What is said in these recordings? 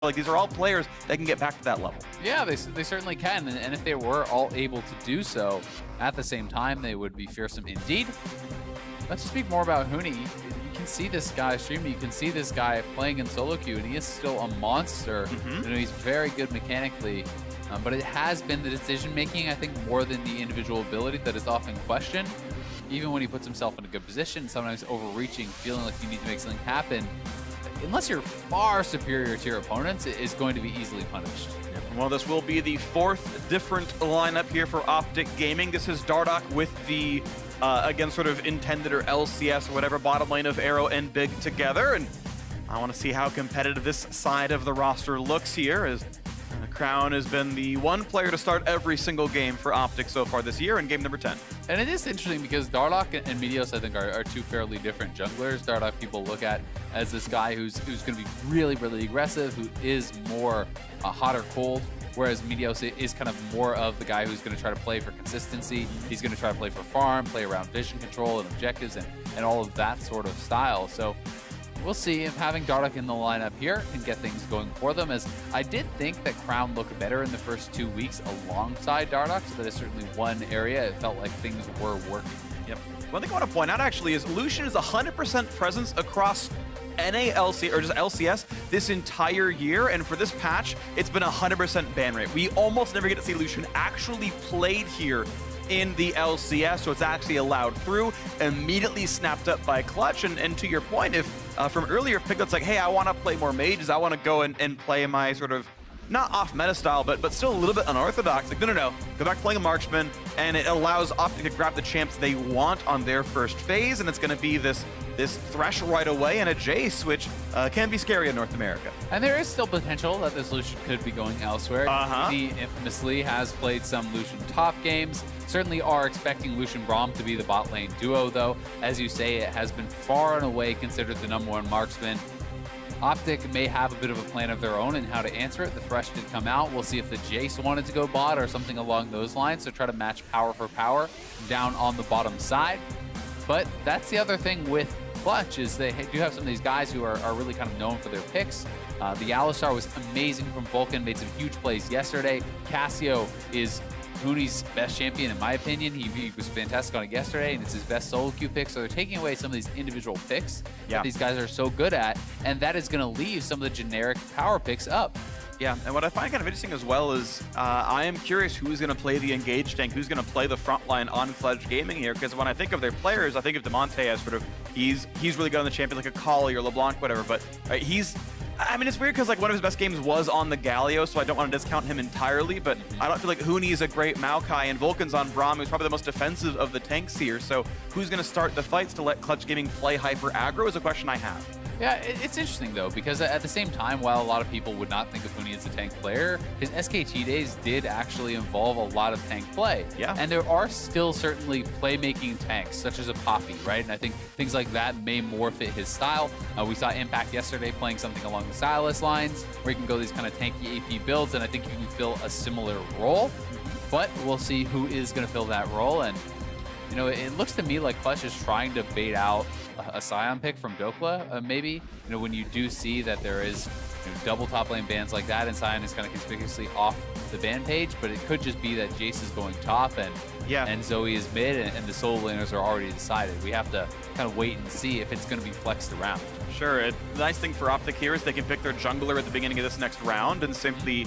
Like, these are all players that can get back to that level. Yeah, they certainly can, and if they were all able to do so at the same time, they would be fearsome indeed. Let's speak more about Huni. You can see this guy streaming, you can see this guy playing in solo queue, and he is still a monster. You know, he's very good mechanically, but it has been the decision-making, I think, more than the individual ability that is often questioned. Even when he puts himself in a good position, sometimes overreaching, feeling like you need to make something happen, unless you're far superior to your opponents, it is going to be easily punished. Well, this will be the fourth different lineup here for OpTic Gaming. This is Dardoch with the, again, sort of intended or LCS or whatever bottom lane of Arrow and Big together. And I want to see how competitive this side of the roster looks here, as Crown has been the one player to start every single game for OpTic so far this year in game number 10. And it is interesting because Dardoch and Meteos, I think, are two fairly different junglers. Dardoch people look at as this guy who's going to be really, really aggressive, who is more hot or cold, whereas Meteos is kind of more of the guy who's going to try to play for consistency. He's going to try to play for farm, play around vision control and objectives and all of that sort of style. So we'll see if having Dardoch in the lineup here can get things going for them, as I did think that Crown looked better in the first 2 weeks alongside Dardoch, so that is certainly one area it felt like things were working. Yep. One thing I want to point out, actually, is Lucian is 100% presence across NA/LC or just LCS this entire year, and for this patch, it's been 100% ban rate. We almost never get to see Lucian actually played here in the LCS, so it's actually allowed through, immediately snapped up by Clutch. And to your point, if from earlier, Piglet's like, hey, I want to play more mages, I want to go and play my sort of, not off meta style, but still a little bit unorthodox. Like, no, go back playing a marksman, and it allows OpTic to grab the champs they want on their first phase, and it's going to be this Thresh right away and a Jace, which can be scary in North America. And there is still potential that this Lucian could be going elsewhere. He infamously has played some Lucian top games. Certainly are expecting Lucian Braum to be the bot lane duo, though. As you say, it has been far and away considered the #1 marksman. OpTic may have a bit of a plan of their own in how to answer it. The Thresh did come out. We'll see if the Jace wanted to go bot or something along those lines, so try to match power for power down on the bottom side. But that's the other thing with Clutch, is they do have some of these guys who are really kind of known for their picks. The Alistar was amazing from Vulcan, made some huge plays yesterday. Cassio is Huni's best champion, in my opinion. He was fantastic on it yesterday, and it's his best solo queue pick. So they're taking away some of these individual picks that these guys are so good at, and that is going to leave some of the generic power picks up. Yeah, and what I find kind of interesting as well is I am curious who's going to play the engage tank, who's going to play the front line on Clutch Gaming here, because when I think of their players, I think of Demonte as sort of, he's really good on the champion, like a Kali or LeBlanc, whatever, but I mean, it's weird because like one of his best games was on the Galio, so I don't want to discount him entirely, but I don't feel like Huni is a great Maokai, and Vulcan's on Braum, who's probably the most defensive of the tanks here, so who's going to start the fights to let Clutch Gaming play hyper aggro is a question I have. Yeah, it's interesting, though, because at the same time, while a lot of people would not think of Huni as a tank player, his SKT days did actually involve a lot of tank play. Yeah. And there are still certainly playmaking tanks, such as a Poppy, right? And I think things like that may more fit his style. We saw Impact yesterday playing something along the Silas lines, where you can go these kind of tanky AP builds, and I think you can fill a similar role. But we'll see who is going to fill that role, and you know, it looks to me like Clutch is trying to bait out a Scion pick from Dokla, maybe. You know, when you do see that there is double top lane bans like that, and Scion is kind of conspicuously off the ban page, but it could just be that Jace is going top and Zoe is mid, and the solo laners are already decided. We have to kind of wait and see if it's going to be flexed around. Sure. The nice thing for OpTic here is they can pick their jungler at the beginning of this next round and simply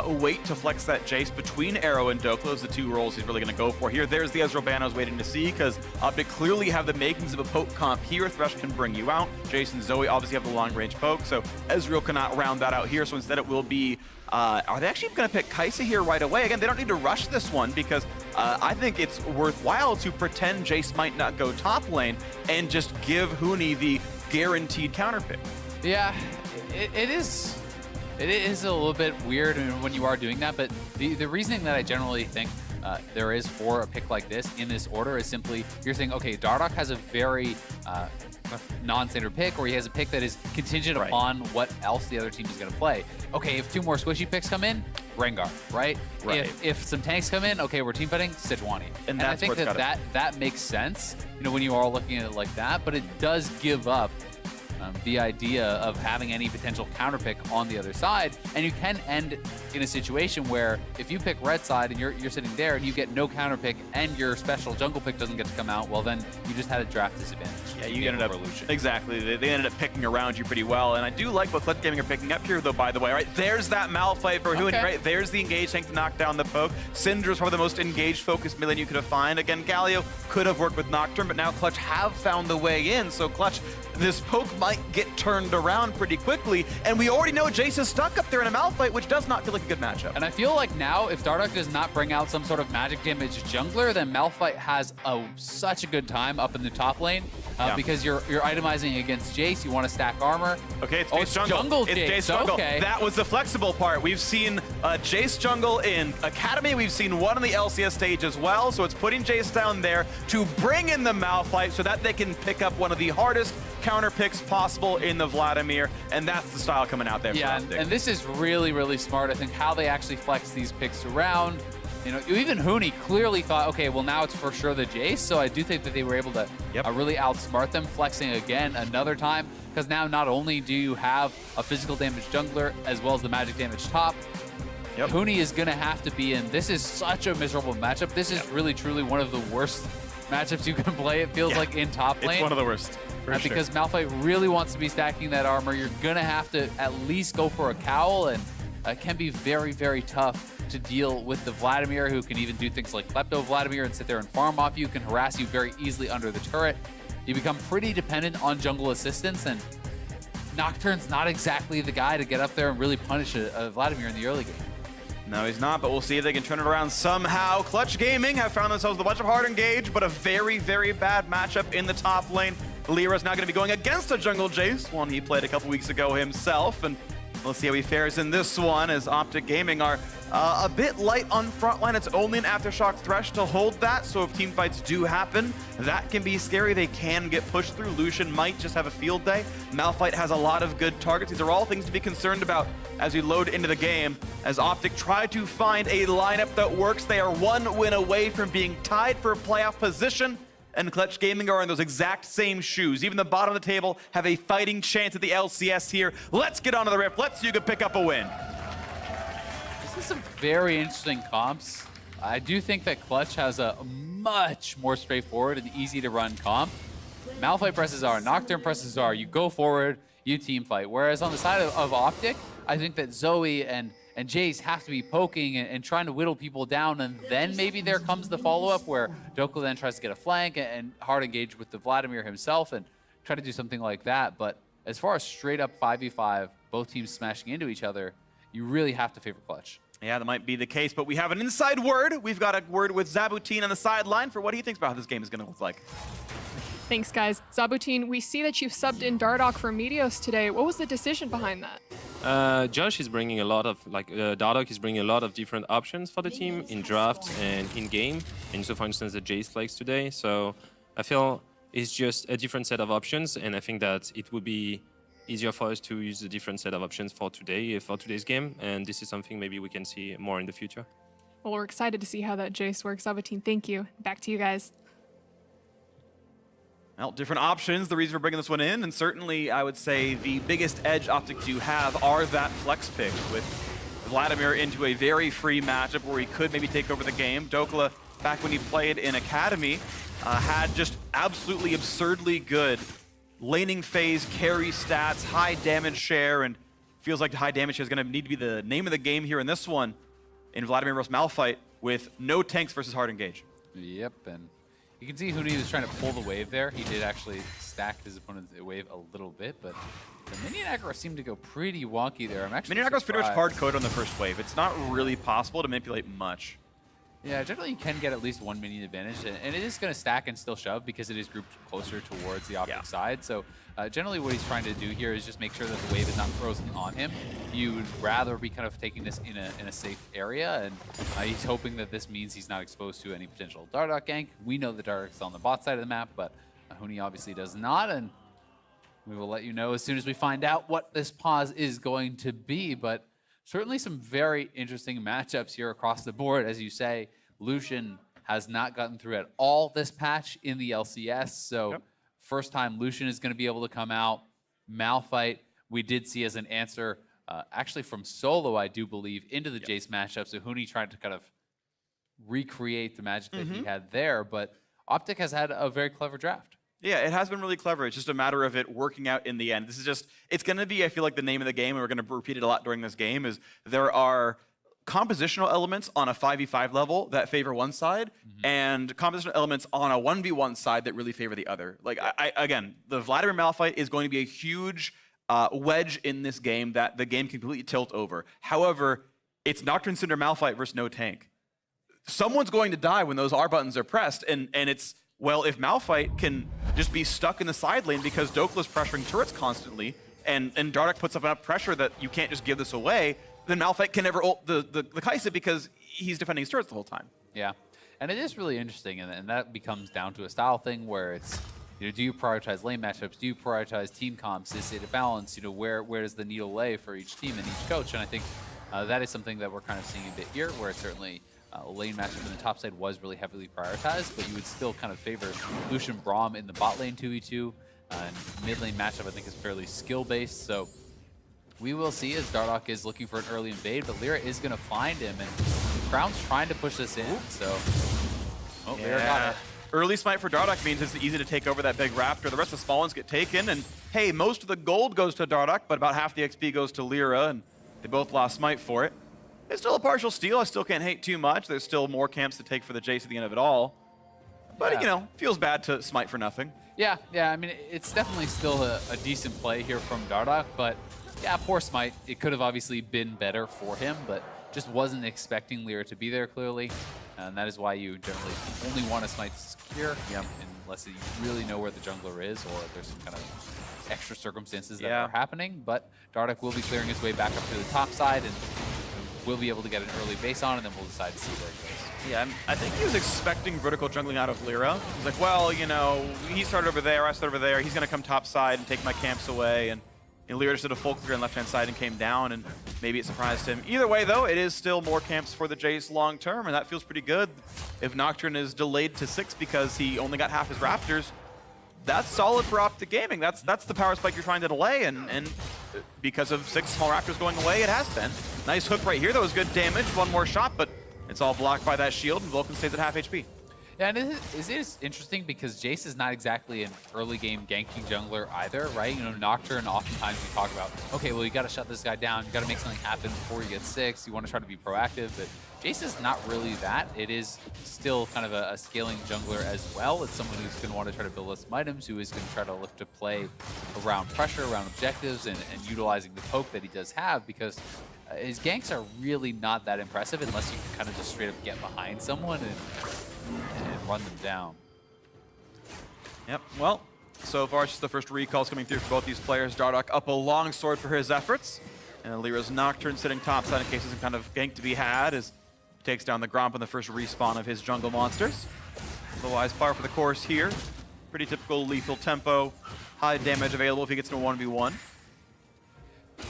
wait to flex that Jace between Arrow and Dokla as the two roles he's really going to go for here. There's the Ezreal ban I was waiting to see, because OpTic clearly have the makings of a poke comp here. Thresh can bring you out. Jace and Zoe obviously have the long-range poke, so Ezreal cannot round that out here, so instead it will be... are they actually going to pick Kai'Sa here right away? Again, they don't need to rush this one, because I think it's worthwhile to pretend Jace might not go top lane and just give Huni the guaranteed counter pick. Yeah, it is a little bit weird when you are doing that, but the reasoning that I generally think there is for a pick like this in this order is simply, you're saying, okay, Dardoch has a very non-standard pick, or he has a pick that is contingent upon what else the other team is going to play. Okay, if two more squishy picks come in, Rengar, right? If some tanks come in, okay, we're team fighting, Sejuani. And I think that makes sense, you know, when you are looking at it like that, but it does give up the idea of having any potential counter pick on the other side. And you can end in a situation where if you pick red side and you're sitting there and you get no counter pick and your special jungle pick doesn't get to come out, well then you just had a draft disadvantage. Yeah, you ended up exactly. They ended up picking around you pretty well, and I do like what Clutch Gaming are picking up here, though. By the way, right there's that Malphite for Huni, right? There's the engaged tank to knock down the poke. Syndra's probably the most engaged, focused million you could have found. Again, Galio could have worked with Nocturne, but now Clutch have found the way in. So Clutch, this poke might get turned around pretty quickly, and we already know Jace is stuck up there in a Malphite, which does not feel like a good matchup. And I feel like now, if Dardoch does not bring out some sort of magic damage jungler, then Malphite has such a good time up in the top lane because you're itemizing against Jace. You want to stack armor. Okay, it's Jace jungle. It's Jace jungle. Okay. That was the flexible part. We've seen Jace jungle in Academy. We've seen one on the LCS stage as well. So it's putting Jace down there to bring in the Malphite so that they can pick up one of the hardest counter picks possible in the Vladimir, and that's the style coming out there. Yeah, and this is really, really smart. I think how they actually flex these picks around. You know, even Huni clearly thought, okay, well now it's for sure the Jace. So I do think that they were able to really outsmart them, flexing again another time. Because now not only do you have a physical damage jungler as well as the magic damage top, Huni is going to have to be in. This is such a miserable matchup. This is really, truly one of the worst matchups you can play. It feels like in top lane. It's one of the worst. Because Malphite really wants to be stacking that armor. You're going to have to at least go for a cowl, and it can be very, very tough to deal with the Vladimir, who can even do things like Klepto Vladimir and sit there and farm off you, can harass you very easily under the turret. You become pretty dependent on jungle assistance, and Nocturne's not exactly the guy to get up there and really punish a Vladimir in the early game. No, he's not, but we'll see if they can turn it around somehow. Clutch Gaming have found themselves with a bunch of hard engage, but a very, very bad matchup in the top lane. Lyra's now going to be going against a jungle Jace, one he played a couple weeks ago himself, and we'll see how he fares in this one, as OpTic Gaming are a bit light on frontline. It's only an Aftershock Thresh to hold that, so if team fights do happen, that can be scary. They can get pushed through. Lucian might just have a field day. Malphite has a lot of good targets. These are all things to be concerned about as we load into the game, as OpTic try to find a lineup that works. They are one win away from being tied for a playoff position, and Clutch Gaming are in those exact same shoes. Even the bottom of the table have a fighting chance at the LCS here. Let's get onto the rift. Let's see who can pick up a win. This is some very interesting comps. I do think that Clutch has a much more straightforward and easy to run comp. Malphite presses R, Nocturne presses R, you go forward, you team fight. Whereas on the side of OpTic, I think that Zoe and Jace have to be poking and trying to whittle people down, and then maybe there comes the follow-up where Dokla then tries to get a flank and hard engage with the Vladimir himself and try to do something like that. But as far as straight up 5v5, both teams smashing into each other, you really have to favor Clutch. Yeah, that might be the case, but we have an inside word. We've got a word with Zabutin on the sideline for what he thinks about how this game is going to look like. Thanks, guys. Zabutin, we see that you've subbed in Dardoch for Meteos today. What was the decision behind that? Josh is bringing a lot of, Dardoch is bringing a lot of different options for the team in draft and in game. And so, for instance, the Jace flex today. So I feel it's just a different set of options, and I think that it would be easier for us to use a different set of options for today, for today's game. And this is something maybe we can see more in the future. Well, we're excited to see how that Jace works. Zabutin, thank you. Back to you guys. Well, different options, the reason for bringing this one in, and certainly I would say the biggest edge OpTic do have are that flex pick with Vladimir into a very free matchup where he could maybe take over the game. Dokla, back when he played in Academy, had just absolutely absurdly good laning phase, carry stats, high damage share, and feels like the high damage share is going to need to be the name of the game here in this one in Vladimir vs. Malphite with no tanks versus hard engage. Yep, and you can see Huni was trying to pull the wave there. He did actually stack his opponent's wave a little bit, but the minion aggro seemed to go pretty wonky there. I'm actually Minion aggro is pretty much hard-coded on the first wave. It's not really possible to manipulate much. Yeah, generally you can get at least one minion advantage, and it is going to stack and still shove because it is grouped closer towards the OpTic side. So generally what he's trying to do here is just make sure that the wave is not frozen on him. You would rather be kind of taking this in a safe area, and he's hoping that this means he's not exposed to any potential Dardoch gank. We know the Dardoch's on the bot side of the map, but Huni obviously does not, and we will let you know as soon as we find out what this pause is going to be. But certainly some very interesting matchups here across the board. As you say, Lucian has not gotten through at all this patch in the LCS, so first time Lucian is going to be able to come out. Malphite, we did see as an answer, actually from Solo, I do believe, into the Jace matchup. So Huni tried to kind of recreate the magic that he had there, but OpTic has had a very clever draft. Yeah, it has been really clever. It's just a matter of it working out in the end. This is just, it's going to be, I feel like, the name of the game, and we're going to repeat it a lot during this game, is there are compositional elements on a 5v5 level that favor one side, and compositional elements on a 1v1 side that really favor the other. Like, again, the Vladimir Malphite is going to be a huge wedge in this game that the game can completely tilt over. However, it's Nocturne Cinder Malphite versus no tank. Someone's going to die when those R buttons are pressed, and it's, well, if Malphite can just be stuck in the side lane because Dokla's pressuring turrets constantly, and Dardoch puts up enough pressure that you can't just give this away, then Malphite can never ult the Kai'Sa because he's defending his turrets the whole time. Yeah, and it is really interesting, and that becomes down to a style thing where it's, you know, do you prioritize lane matchups? Do you prioritize team comps? Is it a balance? You know, where does the needle lay for each team and each coach? And I think that is something that we're kind of seeing a bit here, where it's certainly lane matchup in the top side was really heavily prioritized, but you would still kind of favor Lucian Braum in the bot lane 2v2. And mid lane matchup, I think, is fairly skill-based, so we will see as Dardoch is looking for an early invade, but Lyra is going to find him, and Crown's trying to push this in, so... Oh, Lyra got it. Early smite for Dardoch means it's easy to take over that big raptor. The rest of the small ones get taken, and hey, most of the gold goes to Dardoch, but about half the XP goes to Lyra, and they both lost smite for it. It's still a partial steal. I still can't hate too much. There's still more camps to take for the Jace at the end of it all. But, you know, feels bad to smite for nothing. Yeah, I mean, it's definitely still a decent play here from Dardoch, but yeah, poor smite. It could have obviously been better for him, but just wasn't expecting Lyra to be there, clearly. And that is why you generally only want a smite to secure, unless you really know where the jungler is or there's some kind of extra circumstances that are happening. But Dardoch will be clearing his way back up to the top side, and we'll be able to get an early base on, and then we'll decide to see where it goes. Yeah, I think he was expecting vertical jungling out of Lyra. He's like, well, you know, he started over there, I started over there. He's going to come top side and take my camps away. And Lyra just did a full clear on left-hand side and came down, and maybe it surprised him. Either way, though, it is still more camps for the Jace long-term, and that feels pretty good. If Nocturne is delayed to 6 because he only got half his Raptors, that's solid for OpTic Gaming. That's the power spike you're trying to delay, and because of 6 small Raptors going away, it has been. Nice hook right here. That was good damage. One more shot, but it's all blocked by that shield, and Vulcan stays at half HP. Yeah, and it is interesting because Jace is not exactly an early game ganking jungler either, right? You know, Nocturne, oftentimes we talk about, okay, well, you got to shut this guy down. You got to make something happen before you get 6. You want to try to be proactive, but Jace is not really that. It is still kind of a scaling jungler as well. It's someone who's going to want to try to build some items, who is going to try to look to play around pressure, around objectives, and utilizing the poke that he does have, because his ganks are really not that impressive unless you can kind of just straight up get behind someone and run them down. Yep, well, so far it's just the first recalls coming through for both these players. Dardoch up a long sword for his efforts, and Lyra's Nocturne sitting topside in case there's some kind of gank to be had, as takes down the Gromp on the first respawn of his jungle monsters. Otherwise, par for the course here. Pretty typical lethal tempo, high damage available if he gets to a 1v1.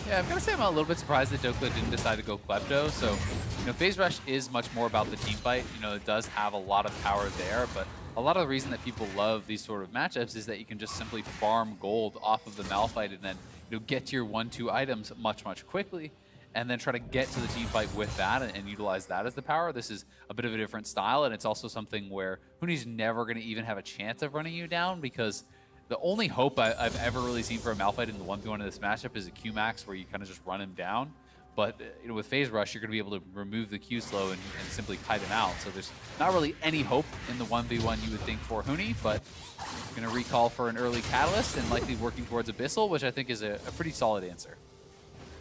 Yeah, I've got to say I'm a little bit surprised that Dokla didn't decide to go Klepto. So, you know, Phase Rush is much more about the team fight. You know, it does have a lot of power there, but a lot of the reason that people love these sort of matchups is that you can just simply farm gold off of the Malphite and then, you know, get to your 1-2 items much quickly, and then try to get to the team fight with that and utilize that as the power. This is a bit of a different style, and it's also something where Huni's never going to even have a chance of running you down, because the only hope I've ever really seen for a Malphite in the 1v1 in this matchup is a Q-Max, where you kind of just run him down. But you know, with Phase Rush, you're going to be able to remove the Q slow and simply kite him out. So there's not really any hope in the 1v1 you would think for Huni, but going to recall for an early Catalyst and likely working towards Abyssal, which I think is a pretty solid answer.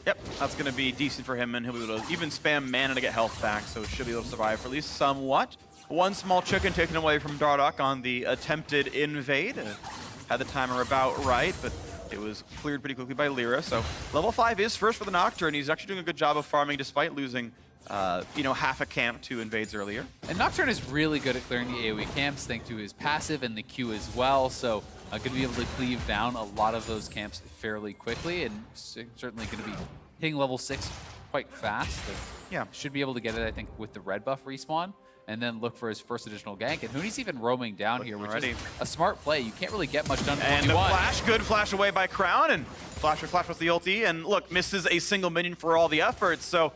Yep, that's going to be decent for him, and he'll be able to even spam mana to get health back, so should be able to survive for at least somewhat. One small chicken taken away from Dardoch on the attempted invade. Had the timer about right, but it was cleared pretty quickly by Lyra. So level 5 is first for the Nocturne. He's actually doing a good job of farming despite losing, you know, half a camp to invades earlier. And Nocturne is really good at clearing the AoE camps thanks to his passive and the Q as well. So going to be able to cleave down a lot of those camps fairly quickly, and certainly going to be hitting level 6 quite fast. Yeah, should be able to get it, I think, with the red buff respawn. and then look for his first additional gank. And Huni's even roaming down here, which Already. is a smart play. You can't really get much done with And the 1v1. flash, good flash away by Crown, and flash with the ulti, and look, misses a single minion for all the efforts, so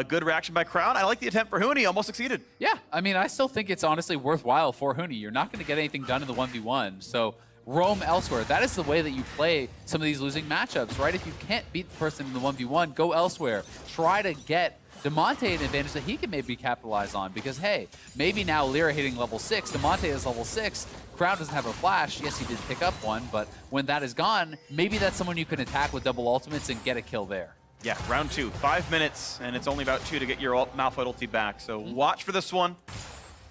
good reaction by Crown. I like the attempt for Huni, almost succeeded. Yeah, I mean, I still think it's honestly worthwhile for Huni. You're not going to get anything done in the 1v1, so roam elsewhere. That is the way that you play some of these losing matchups, right? If you can't beat the person in the 1v1, go elsewhere. Try to get Damonte an advantage that he can maybe capitalize on, because hey, maybe now Lyra hitting level 6, Damonte is level 6, Crown doesn't have a flash. Yes, he did pick up one, but when that is gone, maybe that's someone you can attack with double ultimates and get a kill there. Yeah, round 2, 5 minutes, and it's only about 2 to get your Malphite ulti back, so watch for this one.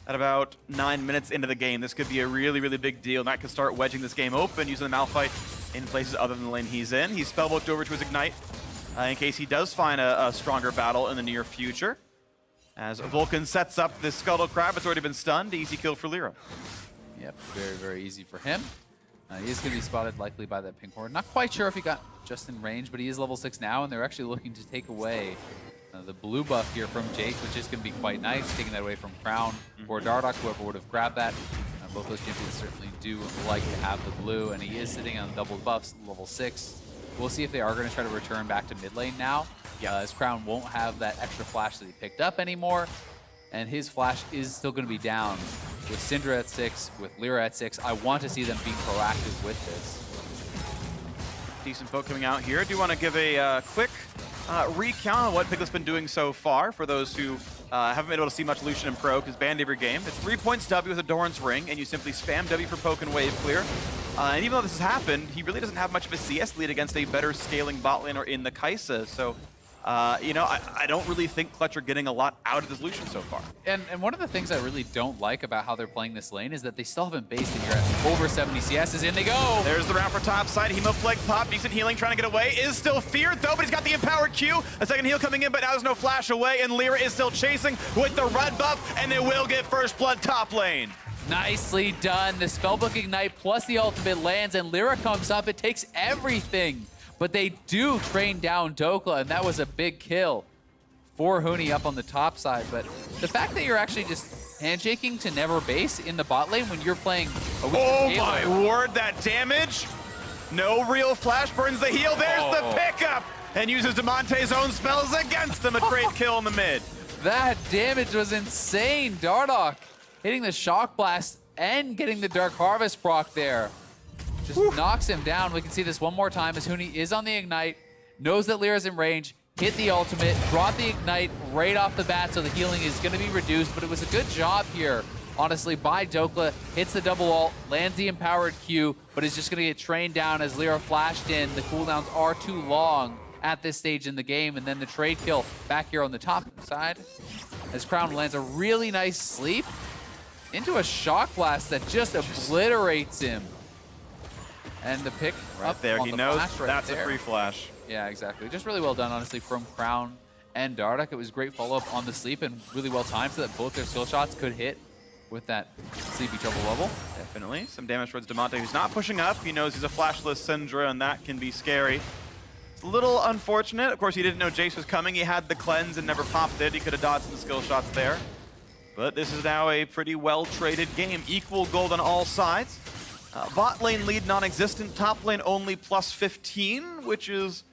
At about 9 minutes into the game, this could be a really, really big deal, and that could start wedging this game open, using the Malphite in places other than the lane he's in. He's spellbooked over to his Ignite, in case he does find a stronger battle in the near future. As Vulcan sets up this Scuttle Crab, it's already been stunned. Easy kill for Lyra. Yep, very, very easy for him. He is going to be spotted likely by that pink horde. Not quite sure if he got just in range, but he is level 6 now, and they're actually looking to take away the blue buff here from Jace, which is going to be quite nice, taking that away from Crown or Dardoch, whoever would have grabbed that. Both those champions certainly do like to have the blue, and he is sitting on double buffs, level 6. We'll see if they are going to try to return back to mid lane now, as Crown won't have that extra flash that he picked up anymore, and his flash is still going to be down. With Syndra at 6, with Lyra at 6, I want to see them being proactive with this. Decent poke coming out here. Do you want to give a quick recount on what Piglet's been doing so far for those who haven't been able to see much Lucian in Pro, because banned every game. It's 3 points W with a Doran's Ring, and you simply spam W for poke and wave clear. And even though this has happened, he really doesn't have much of a CS lead against a better scaling bot lane or in the Kai'Sa. So, you know, I don't really think Clutch are getting a lot out of this Lucian so far. And one of the things I really don't like about how they're playing this lane is that they still haven't based in here at over 70 CSs. In they go! There's the round for top side. Hemoflag pop, decent healing, trying to get away. Is still feared though, but he's got the empowered Q. A second heal coming in, but now there's no flash away, and Lyra is still chasing with the red buff, and they will get first blood top lane. Nicely done. The Spellbook Ignite plus the ultimate lands, and Lyra comes up. It takes everything. But they do train down Dokla, and that was a big kill for Huni up on the top side. But the fact that you're actually just handshaking to never base in the bot lane when you're playing a weak Oh Halo. my word, that damage! No real flash burns the heal. There's the pickup! And uses Damonte's own spells against him. A great kill in the mid. That damage was insane. Dardoch hitting the Shock Blast and getting the Dark Harvest proc there. Just knocks him down. We can see this one more time as Huni is on the Ignite, knows that Lyra's in range, hit the ultimate, brought the Ignite right off the bat, so the healing is going to be reduced, but it was a good job here, honestly, by Dokla. Hits the double ult, lands the empowered Q, but is just going to get trained down as Lyra flashed in. The cooldowns are too long at this stage in the game, and then the trade kill back here on the top side as Crown lands a really nice sleep into a Shock Blast that just obliterates him. And the pick up there, on he the knows flash right that's there. a free flash. Yeah, exactly. Just really well done, honestly, from Crown and Dardoch. It was great follow-up on the sleep and really well timed so that both their skill shots could hit with that sleepy trouble level. Definitely. Some damage towards Damonte, who's not pushing up. He knows he's a flashless Syndra, and that can be scary. It's a little unfortunate. Of course, he didn't know Jace was coming. He had the cleanse and never popped it. He could have dodged some skill shots there. But this is now a pretty well-traded game. Equal gold on all sides. Bot lane lead non-existent, top lane only plus 15, which is,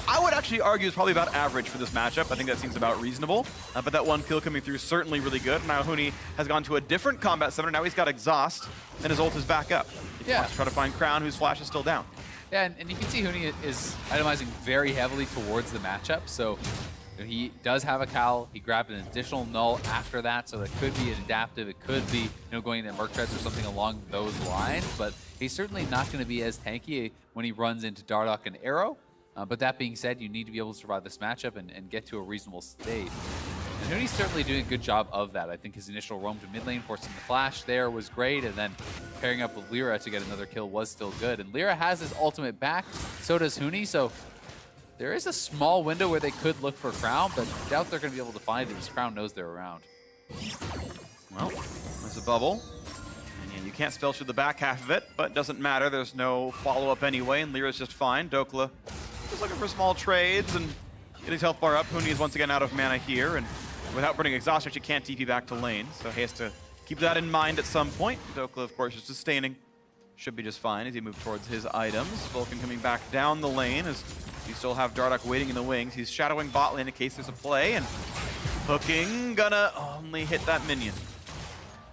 I would actually argue is probably about average for this matchup. I think that seems about reasonable. But that one kill coming through is certainly really good. Now Huni has gone to a different combat center. Now he's got Exhaust, and his ult is back up. He wants to try to find Crown, whose flash is still down. Yeah, and you can see Huni is itemizing very heavily towards the matchup. So he does have a Cowl. He grabbed an additional Null after that, so it could be an adaptive. It could be, going into Merc Treads or something along those lines. But he's certainly not going to be as tanky when he runs into Dardoch and Arrow. But that being said, you need to be able to survive this matchup and get to a reasonable state. And Huni's certainly doing a good job of that. I think his initial roam to mid lane, forcing the flash there was great, and then pairing up with Lyra to get another kill was still good. And Lyra has his ultimate back, so does Huni, so there is a small window where they could look for Crown, but I doubt they're going to be able to find it because Crown knows they're around. Well, there's a bubble. And you can't spell through the back half of it, but it doesn't matter. There's no follow-up anyway, and Lyra's just fine. Dokla just looking for small trades and get his health bar up. Huni is once again out of mana here, and without burning exhaust, you can't TP back to lane, so he has to keep that in mind at some point. Dokla, of course, is sustaining. Should be just fine as he moves towards his items. Vulcan coming back down the lane as you still have Dardoch waiting in the wings. He's shadowing bot lane in case there's a play, and hooking, gonna only hit that minion.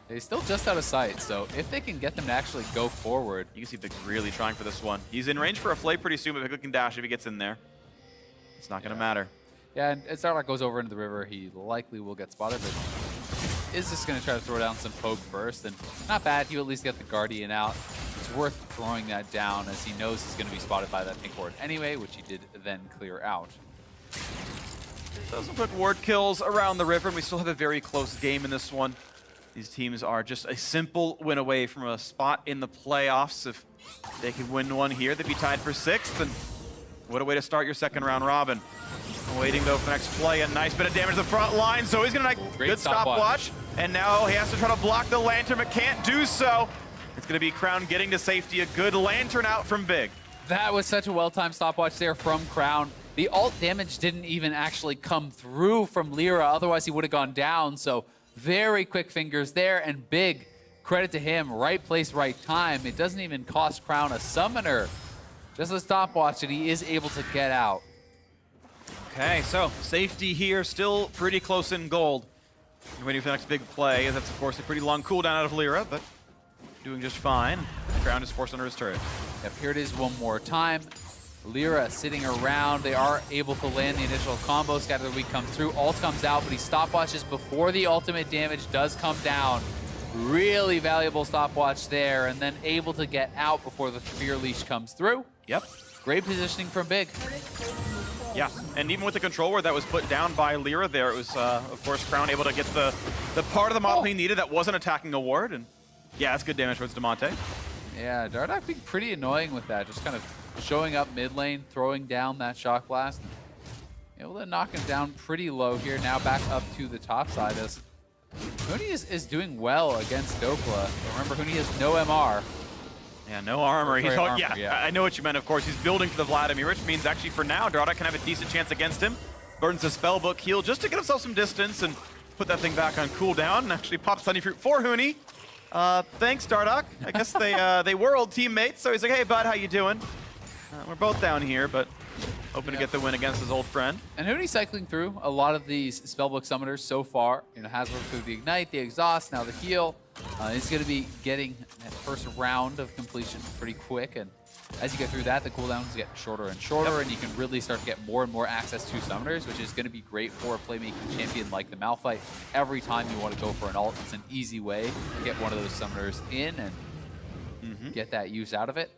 They're still just out of sight, so if they can get them to actually go forward. You can see Big really trying for this one. He's in range for a flay pretty soon, but Big can dash if he gets in there. It's not gonna matter. Yeah, and as Dardoch goes over into the river, he likely will get spotted, but is just going to try to throw down some poke first, and not bad. You at least get the Guardian out. It's worth throwing that down as he knows he's going to be spotted by that pink ward anyway, which he did then clear out. So some quick ward kills around the river, and we still have a very close game in this one. These teams are just a simple win away from a spot in the playoffs. If they could win one here, they'd be tied for 6th, and what a way to start your second round robin. Waiting though for the next play, a nice bit of damage to the front line, so he's gonna make good stopwatch. And now he has to try to block the lantern, but can't do so. It's gonna be Crown getting to safety, a good lantern out from Big. That was such a well-timed stopwatch there from Crown. The ult damage didn't even actually come through from Lyra, otherwise he would have gone down, so very quick fingers there, and Big, credit to him, right place, right time. It doesn't even cost Crown a summoner. Just a stopwatch, and he is able to get out. Okay, so safety here, still pretty close in gold. You're waiting for the next big play. That's, of course, a pretty long cooldown out of Lyra, but doing just fine. Crown is forced under his turret. Yep, here it is one more time. Lyra sitting around. They are able to land the initial combo. Scatter the Weak comes through. Ult comes out, but he stopwatches before the ultimate damage does come down. Really valuable stopwatch there, and then able to get out before the Fear Leash comes through. Yep. Great positioning from Big. Yeah, and even with the control ward that was put down by Lyra there, it was, of course, Crown able to get the part of the model he needed that wasn't attacking a ward, and yeah, that's good damage towards Damonte. Yeah, Dardoch being pretty annoying with that, just kind of showing up mid lane, throwing down that shock blast. Able to knock him down pretty low here, now back up to the top side as Huni is doing well against Dokla. Remember, Huni has no MR. Yeah, no armor. Sorry, armor, yeah, I know what you meant, of course. He's building for the Vladimir, which means actually for now, Dardoch can have a decent chance against him. Burns the Spellbook heal just to get himself some distance and put that thing back on cooldown, and actually pops Sunny Fruit for Huni. Thanks, Dardoch. I guess they were old teammates, so he's like, hey, bud, how you doing? We're both down here, but hoping to get the win against his old friend. And Huni's cycling through a lot of these Spellbook summoners so far. You know, has worked through the Ignite, the Exhaust, now the heal. He's going to be getting that first round of completion pretty quick, and as you get through that, the cooldowns get shorter and shorter, and you can really start to get more and more access to summoners, which is going to be great for a playmaking champion like the Malphite. Every time you want to go for an ult, it's an easy way to get one of those summoners in and get that use out of it.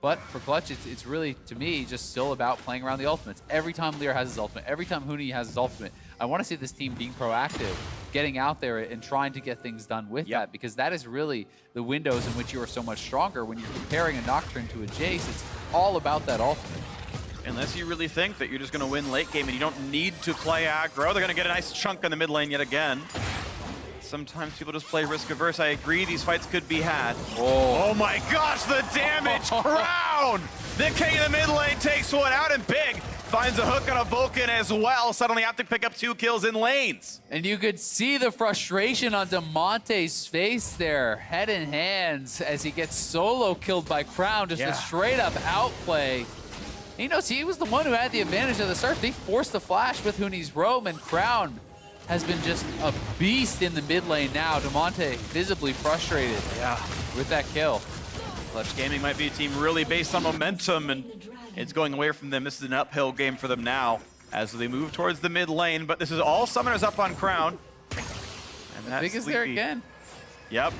But for Clutch, it's really, to me, just still about playing around the ultimates. Every time Lyra has his ultimate, every time Huni has his ultimate, I want to see this team being proactive, getting out there and trying to get things done with that, because that is really the windows in which you are so much stronger. When you're comparing a Nocturne to a Jace, it's all about that ultimate. Unless you really think that you're just going to win late game and you don't need to play aggro, they're going to get a nice chunk in the mid lane yet again. Sometimes people just play risk averse. I agree, these fights could be had. Oh my gosh, the damage! Crown! The king of the mid lane takes one out, and Big finds a hook on a Vulcan as well. Suddenly have to pick up 2 kills in lanes. And you could see the frustration on Damonte's face there, head in hands, as he gets solo killed by Crown. Just a straight up outplay. He knows he was the one who had the advantage of the start. They forced the flash with Huni's roam, and Crown has been just a beast in the mid lane now. Damonte visibly frustrated with that kill. Clutch Gaming might be a team really based on momentum, and it's going away from them. This is an uphill game for them now as they move towards the mid lane, but this is all summoners up on Crown. And that's Big is there again. Yep.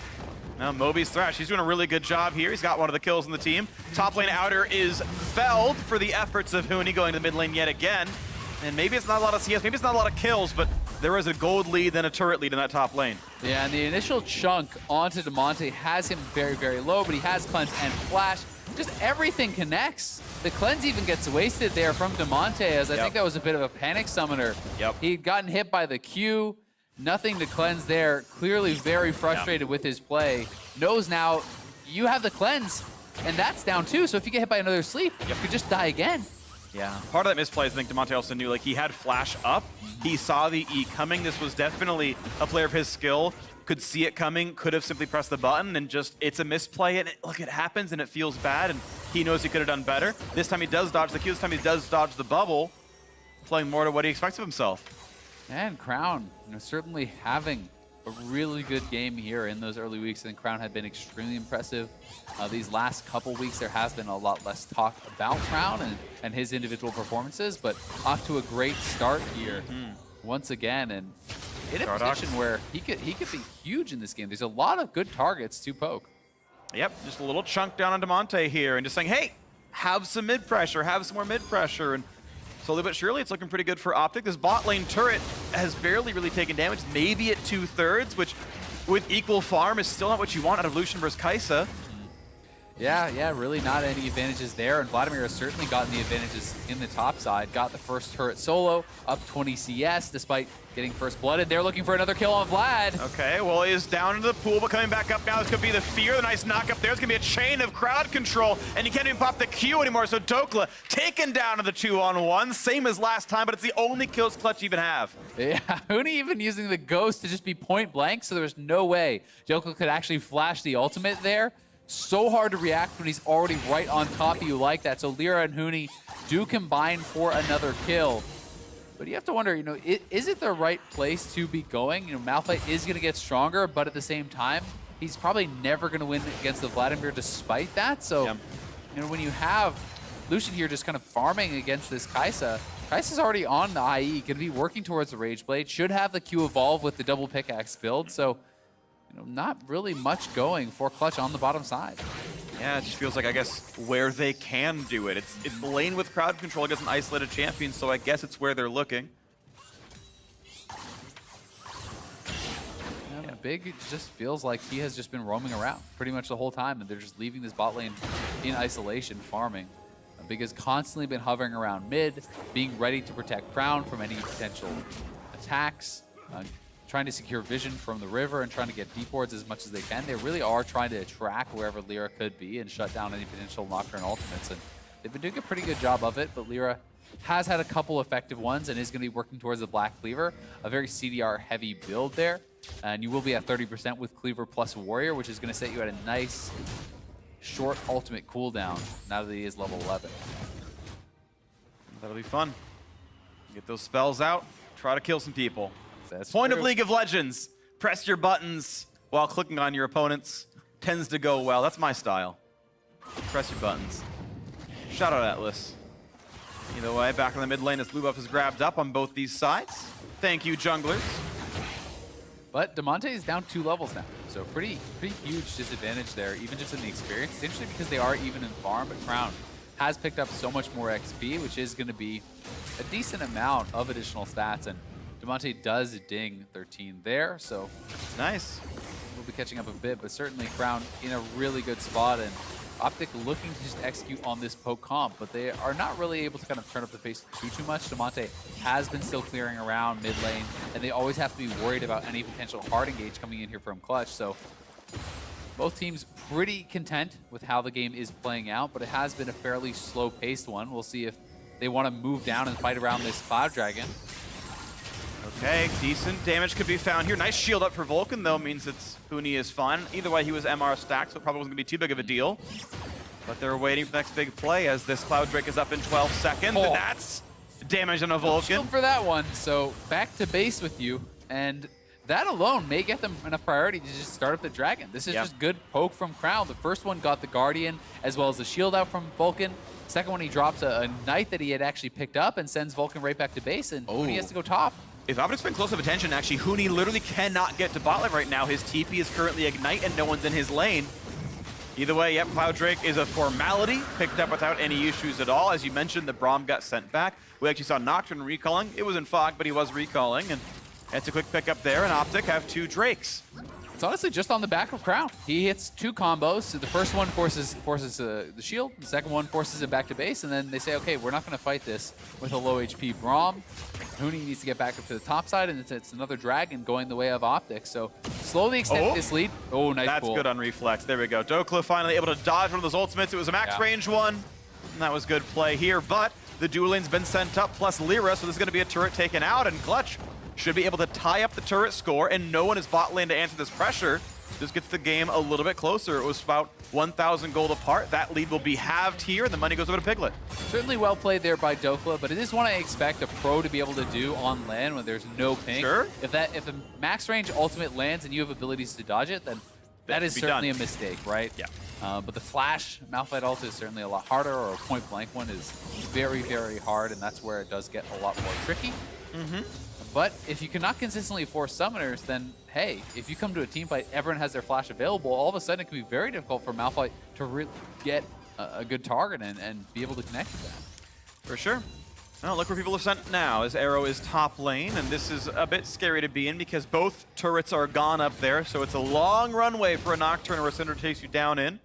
Now Moby's Thrash, he's doing a really good job here. He's got one of the kills in the team. Top lane outer is felled for the efforts of Huni going to the mid lane yet again. And maybe it's not a lot of CS, maybe it's not a lot of kills, but there is a gold lead and a turret lead in that top lane. Yeah, and the initial chunk onto Damonte has him very, very low, but he has Cleanse and Flash. Just everything connects. The Cleanse even gets wasted there from Damonte, as I think that was a bit of a panic summoner. He'd gotten hit by the Q, nothing to cleanse there. Clearly very frustrated with his play. Knows now you have the Cleanse, and that's down too, so if you get hit by another sleep, you could just die again. Yeah, part of that misplay is I think Damonte also knew, like, he had flash up. He saw the E coming. This was definitely a player of his skill, could see it coming, could have simply pressed the button, and just, it's a misplay, and look, it happens, and it feels bad, and he knows he could have done better. This time he does dodge the Q, this time he does dodge the bubble, playing more to what he expects of himself. And Crown, certainly having a really good game here in those early weeks. I think Crown had been extremely impressive. These last couple weeks, there has been a lot less talk about Crown and his individual performances, but off to a great start here once again, and in a position where he could be huge in this game. There's a lot of good targets to poke. Yep, just a little chunk down on Damonte here, and just saying, hey, have some mid pressure, have some more mid pressure, and slowly but surely, it's looking pretty good for OpTic. This bot lane turret has barely really taken damage, maybe at 2/3, which with equal farm is still not what you want out of Lucian versus Kai'Sa. Yeah, really not any advantages there, and Vladimir has certainly gotten the advantages in the top side. Got the first turret solo, up 20 CS, despite getting first blooded. They're looking for another kill on Vlad. Okay, well, he is down into the pool, but coming back up now. This could be the fear, the nice knock up there. It's gonna be a chain of crowd control, and you can't even pop the Q anymore, so Dokla taken down to the 2-on-1, same as last time, but it's the only kills Clutch even have. Yeah, Huni even using the Ghost to just be point blank, so there's no way Dokla could actually flash the ultimate there. So hard to react when he's already right on top of you like that. So Lyra and Huni do combine for another kill. But you have to wonder, is it the right place to be going? Malphite is going to get stronger, but at the same time, he's probably never going to win against the Vladimir despite that. So, when you have Lucian here just kind of farming against this Kai'Sa, Kai'Sa's already on the IE, going to be working towards the Rage Blade, should have the Q evolve with the double pickaxe build. So, not really much going for Clutch on the bottom side. Yeah, it just feels like, I guess, where they can do it. It's the lane with crowd control against an isolated champion, so I guess it's where they're looking. Yeah, Big just feels like he has just been roaming around pretty much the whole time, and they're just leaving this bot lane in isolation, farming. Big has constantly been hovering around mid, being ready to protect Crown from any potential attacks. Trying to secure vision from the river and trying to get deep wards as much as they can. They really are trying to track wherever Lyra could be and shut down any potential Nocturne ultimates. And they've been doing a pretty good job of it, but Lyra has had a couple effective ones and is going to be working towards the Black Cleaver, a very CDR-heavy build there. And you will be at 30% with Cleaver plus Warrior, which is going to set you at a nice, short ultimate cooldown now that he is level 11. That'll be fun. Get those spells out, try to kill some people. That's Point true. of League of Legends, press your buttons while clicking on your opponents. Tends to go well. That's my style. Press your buttons. Shout out Atlas. Either way, back in the mid lane as blue buff is grabbed up on both these sides. Thank you, junglers. But Damonte is down 2 levels now, so pretty huge disadvantage there, even just in the experience. It's interesting because they are even in farm, but Crown has picked up so much more XP, which is going to be a decent amount of additional stats, and Damonte does ding 13 there, so Nice. we'll be catching up a bit, but certainly Crown in a really good spot, and OpTic looking to just execute on this poke comp, but they are not really able to kind of turn up the pace too much. Damonte has been still clearing around mid lane, and they always have to be worried about any potential hard engage coming in here from Clutch, so both teams pretty content with how the game is playing out, but it has been a fairly slow-paced one. We'll see if they want to move down and fight around this Cloud Dragon. Okay, decent damage could be found here. Nice shield up for Vulcan, though, means it's Huni is fine. Either way, he was MR stacked, so it probably wasn't going to be too big of a deal. But they're waiting for the next big play as this Cloud Drake is up in 12 seconds, and that's damage on a Vulcan. Shield for that one, so back to base with you, and that alone may get them enough priority to just start up the Dragon. This is just good poke from Crown. The first one got the Guardian, as well as the shield out from Vulcan. Second one, he drops a Knight that he had actually picked up and sends Vulcan right back to base, and Huni has to go top. If OpTic's been close of attention, actually, Huni literally cannot get to bot lane right now. His TP is currently Ignite, and no one's in his lane. Either way, yep, Cloud Drake is a formality, picked up without any issues at all. As you mentioned, the Braum got sent back. We actually saw Nocturne recalling. It was in fog, but he was recalling, and it's a quick pickup there, and OpTic have 2 Drakes. It's honestly just on the back of Crown. He hits 2 combos. So the first one forces the shield. The second one forces it back to base. And then they say, okay, we're not going to fight this with a low HP Braum. Huni needs to get back up to the top side, and it's another Dragon going the way of OpTic. So slowly extend this lead. Oh, nice That's pull. good on reflex. There we go. Dokla finally able to dodge one of those ultimates. It was a max range one, and that was good play here. But The dual lane's been sent up, plus Lyra, so there's going to be a turret taken out, and Clutch should be able to tie up the turret score, and no one is bot lane to answer this pressure. This gets the game a little bit closer. It was about 1,000 gold apart. That lead will be halved here, and the money goes over to Piglet. Certainly well played there by Dokla, but it is what I expect a pro to be able to do on land when there's no ping. Sure. If a max range ultimate lands and you have abilities to dodge it, then that is certainly a mistake, right? Yeah. But the flash Malphite ult is certainly a lot harder, or a point blank one is very, very hard, and that's where it does get a lot more tricky. But if you cannot consistently force summoners, then hey, if you come to a team fight, everyone has their flash available, all of a sudden it can be very difficult for Malphite to really get a good target and be able to connect with that. For sure. Well, look where people have sent now, as Arrow is top lane, and this is a bit scary to be in because both turrets are gone up there, so it's a long runway for a Nocturne or a Cinder to chase you down in.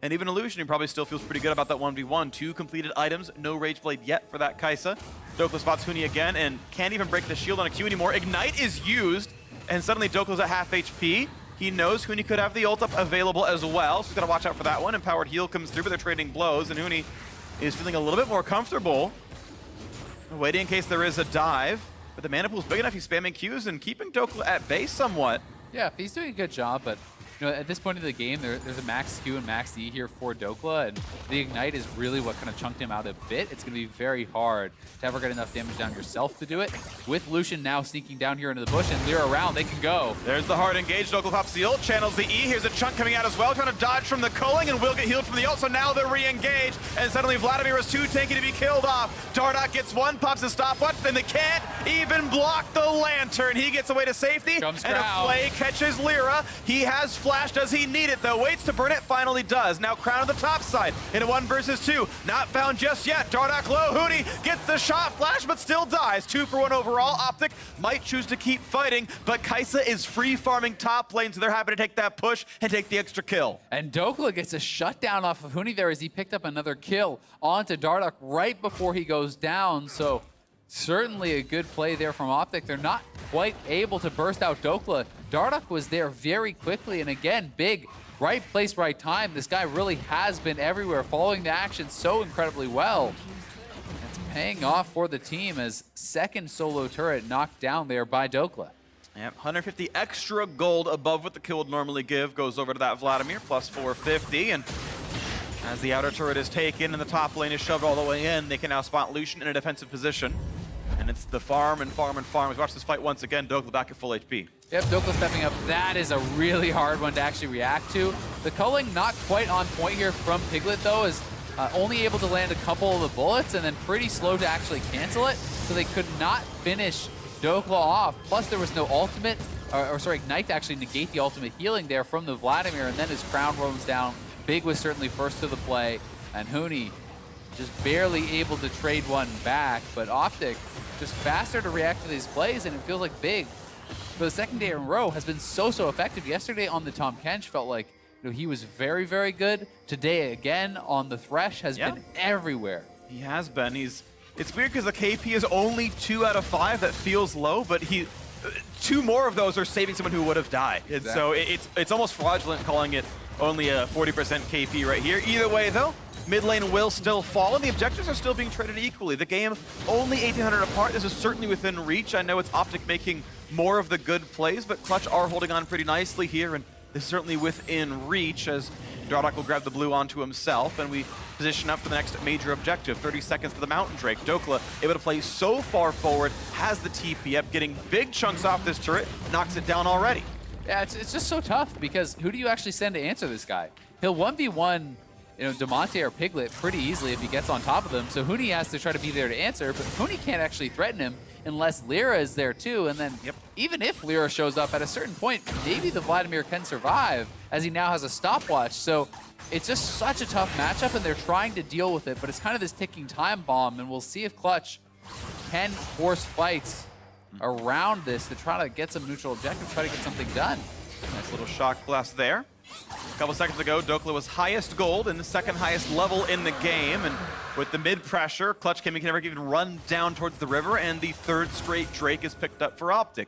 And even Illusion, he probably still feels pretty good about that 1v1. 2 completed items, no Rage Blade yet for that Kai'Sa. Dokla spots Huni again and can't even break the shield on a Q anymore. Ignite is used, and suddenly Dokla's at half HP. He knows Huni could have the ult up available as well, so he's got to watch out for that one. Empowered heal comes through, but they're trading blows, and Huni is feeling a little bit more comfortable, waiting in case there is a dive. But the mana pool's big enough, he's spamming Qs and keeping Dokla at bay somewhat. Yeah, he's doing a good job, but you know, at this point in the game, there's a max Q and max E here for Dokla, and the Ignite is really what kind of chunked him out a bit. It's going to be very hard to ever get enough damage down yourself to do it. With Lucian now sneaking down here into the bush and Lyra around, they can go. There's the hard engage. Dokla pops the ult, channels the E. Here's a chunk coming out as well, trying to dodge from the culling, and will get healed from the ult, so now they're re-engaged, and suddenly Vladimir is too tanky to be killed off. Dardoch gets one, pops his stopwatch, and they can't even block the lantern. He gets away to safety, and a Flay catches Lyra. He has flash. Does he need it, though? Waits to burn it, finally does. Now Crown on the top side in a 1 versus 2. Not found just yet. Dardoch low. Huni gets the shot flash, but still dies. 2 for 1 overall. OpTic might choose to keep fighting, but Kai'Sa is free farming top lane, so they're happy to take that push and take the extra kill. And Dokla gets a shutdown off of Huni there as he picked up another kill onto Dardoch right before he goes down. So certainly a good play there from OpTic. They're not quite able to burst out Dokla. Dardoch was there very quickly, and again, big, right place, right time. This guy really has been everywhere, following the action so incredibly well. It's paying off for the team as second solo turret knocked down there by Dokla. Yep, 150 extra gold above what the kill would normally give goes over to that Vladimir, plus 450, and as the outer turret is taken and the top lane is shoved all the way in, they can now spot Lucian in a defensive position. And it's the farm and farm and farm. Let's watch this fight once again. Dokla back at full HP. Yep, Dokla stepping up. That is a really hard one to actually react to. The culling not quite on point here from Piglet, though, is only able to land a couple of the bullets and then pretty slow to actually cancel it. So they could not finish Dokla off. Plus, there was no ultimate, or sorry, Ignite to actually negate the ultimate healing there from the Vladimir. And then his crown roams down. Big was certainly first to the play. And Huni just barely able to trade one back. But OpTic just faster to react to these plays, and it feels like Big, for the second day in a row, has been so effective. Yesterday on the Tom Kench felt like he was very, very good. Today again on the Thresh has been everywhere. He has been. It's weird because the KP is only 2 out of 5. That feels low, but 2 more of those are saving someone who would have died. Exactly. And so it's almost fraudulent calling it only a 40% KP right here. Either way, though, mid lane will still fall, and the objectives are still being traded equally. The game only 1,800 apart. This is certainly within reach. I know it's OpTic making more of the good plays, but Clutch are holding on pretty nicely here, and this is certainly within reach as Dardoch will grab the blue onto himself, and we position up for the next major objective. 30 seconds to the Mountain Drake. Dokla able to play so far forward, has the TP up, getting big chunks off this turret, knocks it down already. Yeah, it's just so tough because who do you actually send to answer this guy? He'll 1v1 Damonte or Piglet pretty easily if he gets on top of them. So Huni has to try to be there to answer, but Huni can't actually threaten him unless Lyra is there too. And then even if Lyra shows up at a certain point, maybe the Vladimir can survive as he now has a stopwatch. So it's just such a tough matchup, and they're trying to deal with it, but it's kind of this ticking time bomb, and we'll see if Clutch can force fights around this to try to get some neutral objectives, try to get something done. Nice little shock blast there. A couple seconds ago, Dokla was highest gold and the second highest level in the game, and with the mid pressure, Clutch can never even run down towards the river, and the 3rd straight Drake is picked up for OpTic.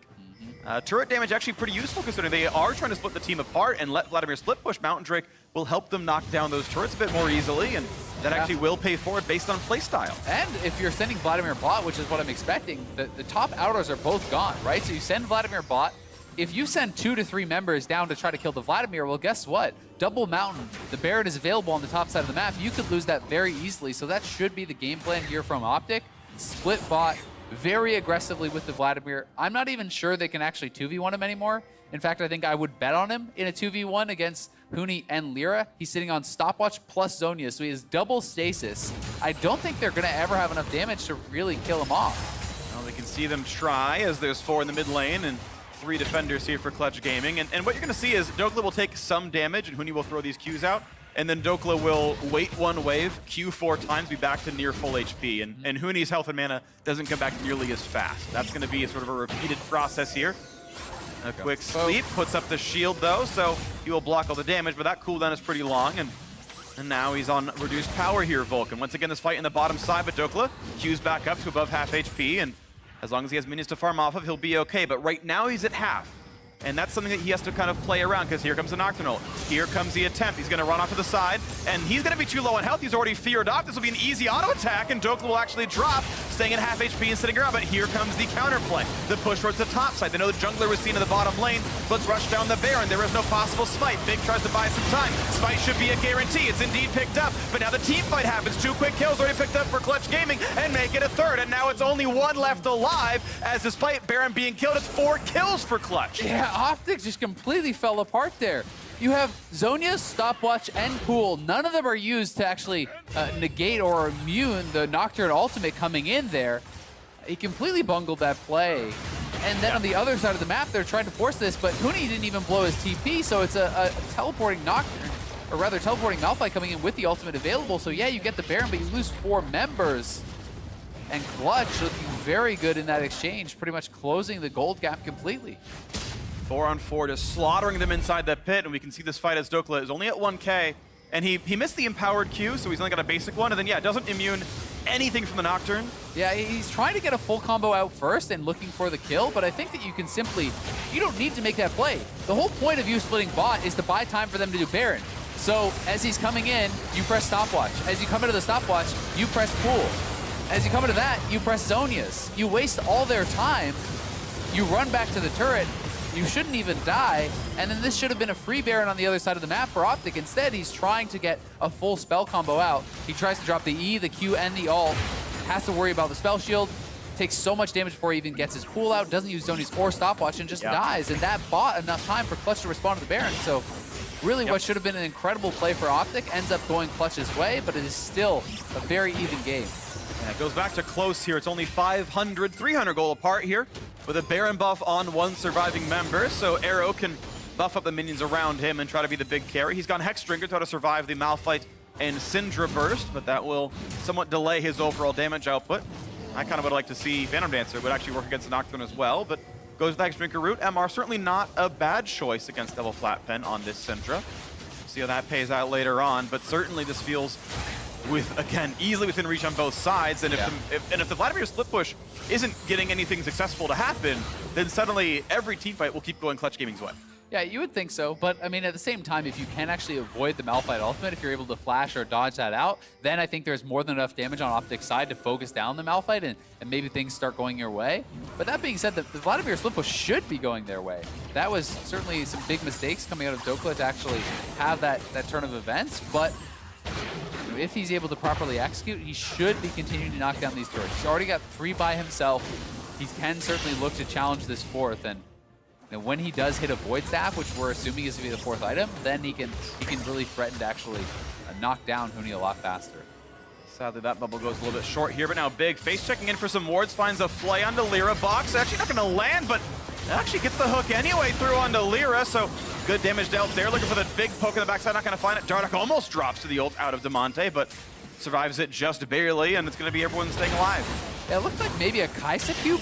Turret damage actually pretty useful considering they are trying to split the team apart and let Vladimir split push. Mountain Drake will help them knock down those turrets a bit more easily, and that actually will pay forward based on playstyle. And if you're sending Vladimir bot, which is what I'm expecting, the top outers are both gone, right? So you send Vladimir bot. If you send 2 to 3 members down to try to kill the Vladimir, well, guess what? Double Mountain, the Baron is available on the top side of the map. You could lose that very easily, so that should be the game plan here from OpTic. Split bot very aggressively with the Vladimir. I'm not even sure they can actually 2v1 him anymore. In fact, I think I would bet on him in a 2v1 against Huni and Lyra. He's sitting on stopwatch plus Zonia, so he has double stasis. I don't think they're going to ever have enough damage to really kill him off. Well, they can see them try as there's 4 in the mid lane and 3 defenders here for Clutch Gaming. And what you're going to see is Dokla will take some damage and Huni will throw these Qs out. And then Dokla will wait 1 wave, Q 4 times, be back to near full HP. And Huni's health and mana doesn't come back nearly as fast. That's going to be sort of a repeated process here. A quick sleep, puts up the shield though, so he will block all the damage, but that cooldown is pretty long. And now he's on reduced power here, Vulcan. Once again, this fight in the bottom side, but Dokla Q's back up to above half HP, and as long as he has minions to farm off of, he'll be okay. But right now he's at half. And that's something that he has to kind of play around, because here comes the Nocturnal. Here comes the attempt. He's going to run off to the side, and he's going to be too low on health. He's already feared off. This will be an easy auto attack, and Dokla will actually drop, staying at half HP and sitting around. But here comes the counterplay. The push towards the top side. They know the jungler was seen in the bottom lane. Let's rush down the Baron. There is no possible smite. Big tries to buy some time. Smite should be a guarantee. It's indeed picked up, but now the team fight happens. 2 quick kills already picked up for Clutch Gaming, and make it a 3rd. And now it's only 1 left alive, as despite Baron being killed, it's 4 kills for Clutch. Yeah, OpTic just completely fell apart there. You have Zonia, Stopwatch, and Pool. None of them are used to actually negate or immune the Nocturne ultimate coming in there. He completely bungled that play. And then on the other side of the map, they're trying to force this, but Huni didn't even blow his TP, so it's a teleporting Nocturne, or rather teleporting Malphite coming in with the ultimate available. So yeah, you get the Baron, but you lose 4 members. And Clutch looking very good in that exchange, pretty much closing the gold gap completely. 4 on 4, just slaughtering them inside the pit, and we can see this fight as Dokla is only at 1k, and he missed the empowered Q, so he's only got a basic one, and then yeah, doesn't immune anything from the Nocturne. Yeah, he's trying to get a full combo out first and looking for the kill, but I think that you can simply, you don't need to make that play. The whole point of you splitting bot is to buy time for them to do Baron. So as he's coming in, you press stopwatch. As you come into the stopwatch, you press pool. As you come into that, you press Zonias. You waste all their time, you run back to the turret, you shouldn't even die, and then this should have been a free Baron on the other side of the map for OpTic. Instead, he's trying to get a full spell combo out. He tries to drop the E, the Q, and the ult. Has to worry about the spell shield. Takes so much damage before he even gets his pool out. Doesn't use Zoni's or stopwatch and just dies. And that bought enough time for Clutch to respond to the Baron. So really what should have been an incredible play for OpTic ends up going Clutch's way, but it is still a very even game. And it goes back to close here. It's only 500, 300 gold apart here, with a Baron buff on 1 surviving member, so Arrow can buff up the minions around him and try to be the big carry. He's gone Hexdrinker to try to survive the Malphite and Syndra burst, but that will somewhat delay his overall damage output. I kind of would like to see Phantom Dancer would actually work against the Nocturne as well, but goes the Hexdrinker route. MR certainly not a bad choice against Double Flat Pen on this Syndra. See how that pays out later on, but certainly this feels with, again, easily within reach on both sides, and if the Vladimir split push isn't getting anything successful to happen, then suddenly every teamfight will keep going Clutch Gaming's way. Yeah, you would think so, but I mean, at the same time, if you can actually avoid the Malphite ultimate, if you're able to flash or dodge that out, then I think there's more than enough damage on OpTic's side to focus down the Malphite and maybe things start going your way. But that being said, the Vladimir split push should be going their way. That was certainly some big mistakes coming out of Dokla to actually have that turn of events, but if he's able to properly execute, he should be continuing to knock down these turrets. He's already got 3 by himself. He can certainly look to challenge this 4th, and when he does hit a Void Staff, which we're assuming is to be the 4th item, then he can really threaten to actually knock down Huni a lot faster. Sadly, that bubble goes a little bit short here, but now Big Face checking in for some wards, finds a Flay onto Lyra. Box actually not going to land, but actually gets the hook anyway through onto Lyra, so good damage dealt there. Looking for the big poke in the backside, not going to find it. Dardoch almost drops to the ult out of Demonte, but survives it just barely, and it's going to be everyone staying alive. Yeah, it looked like maybe a Kaisa Q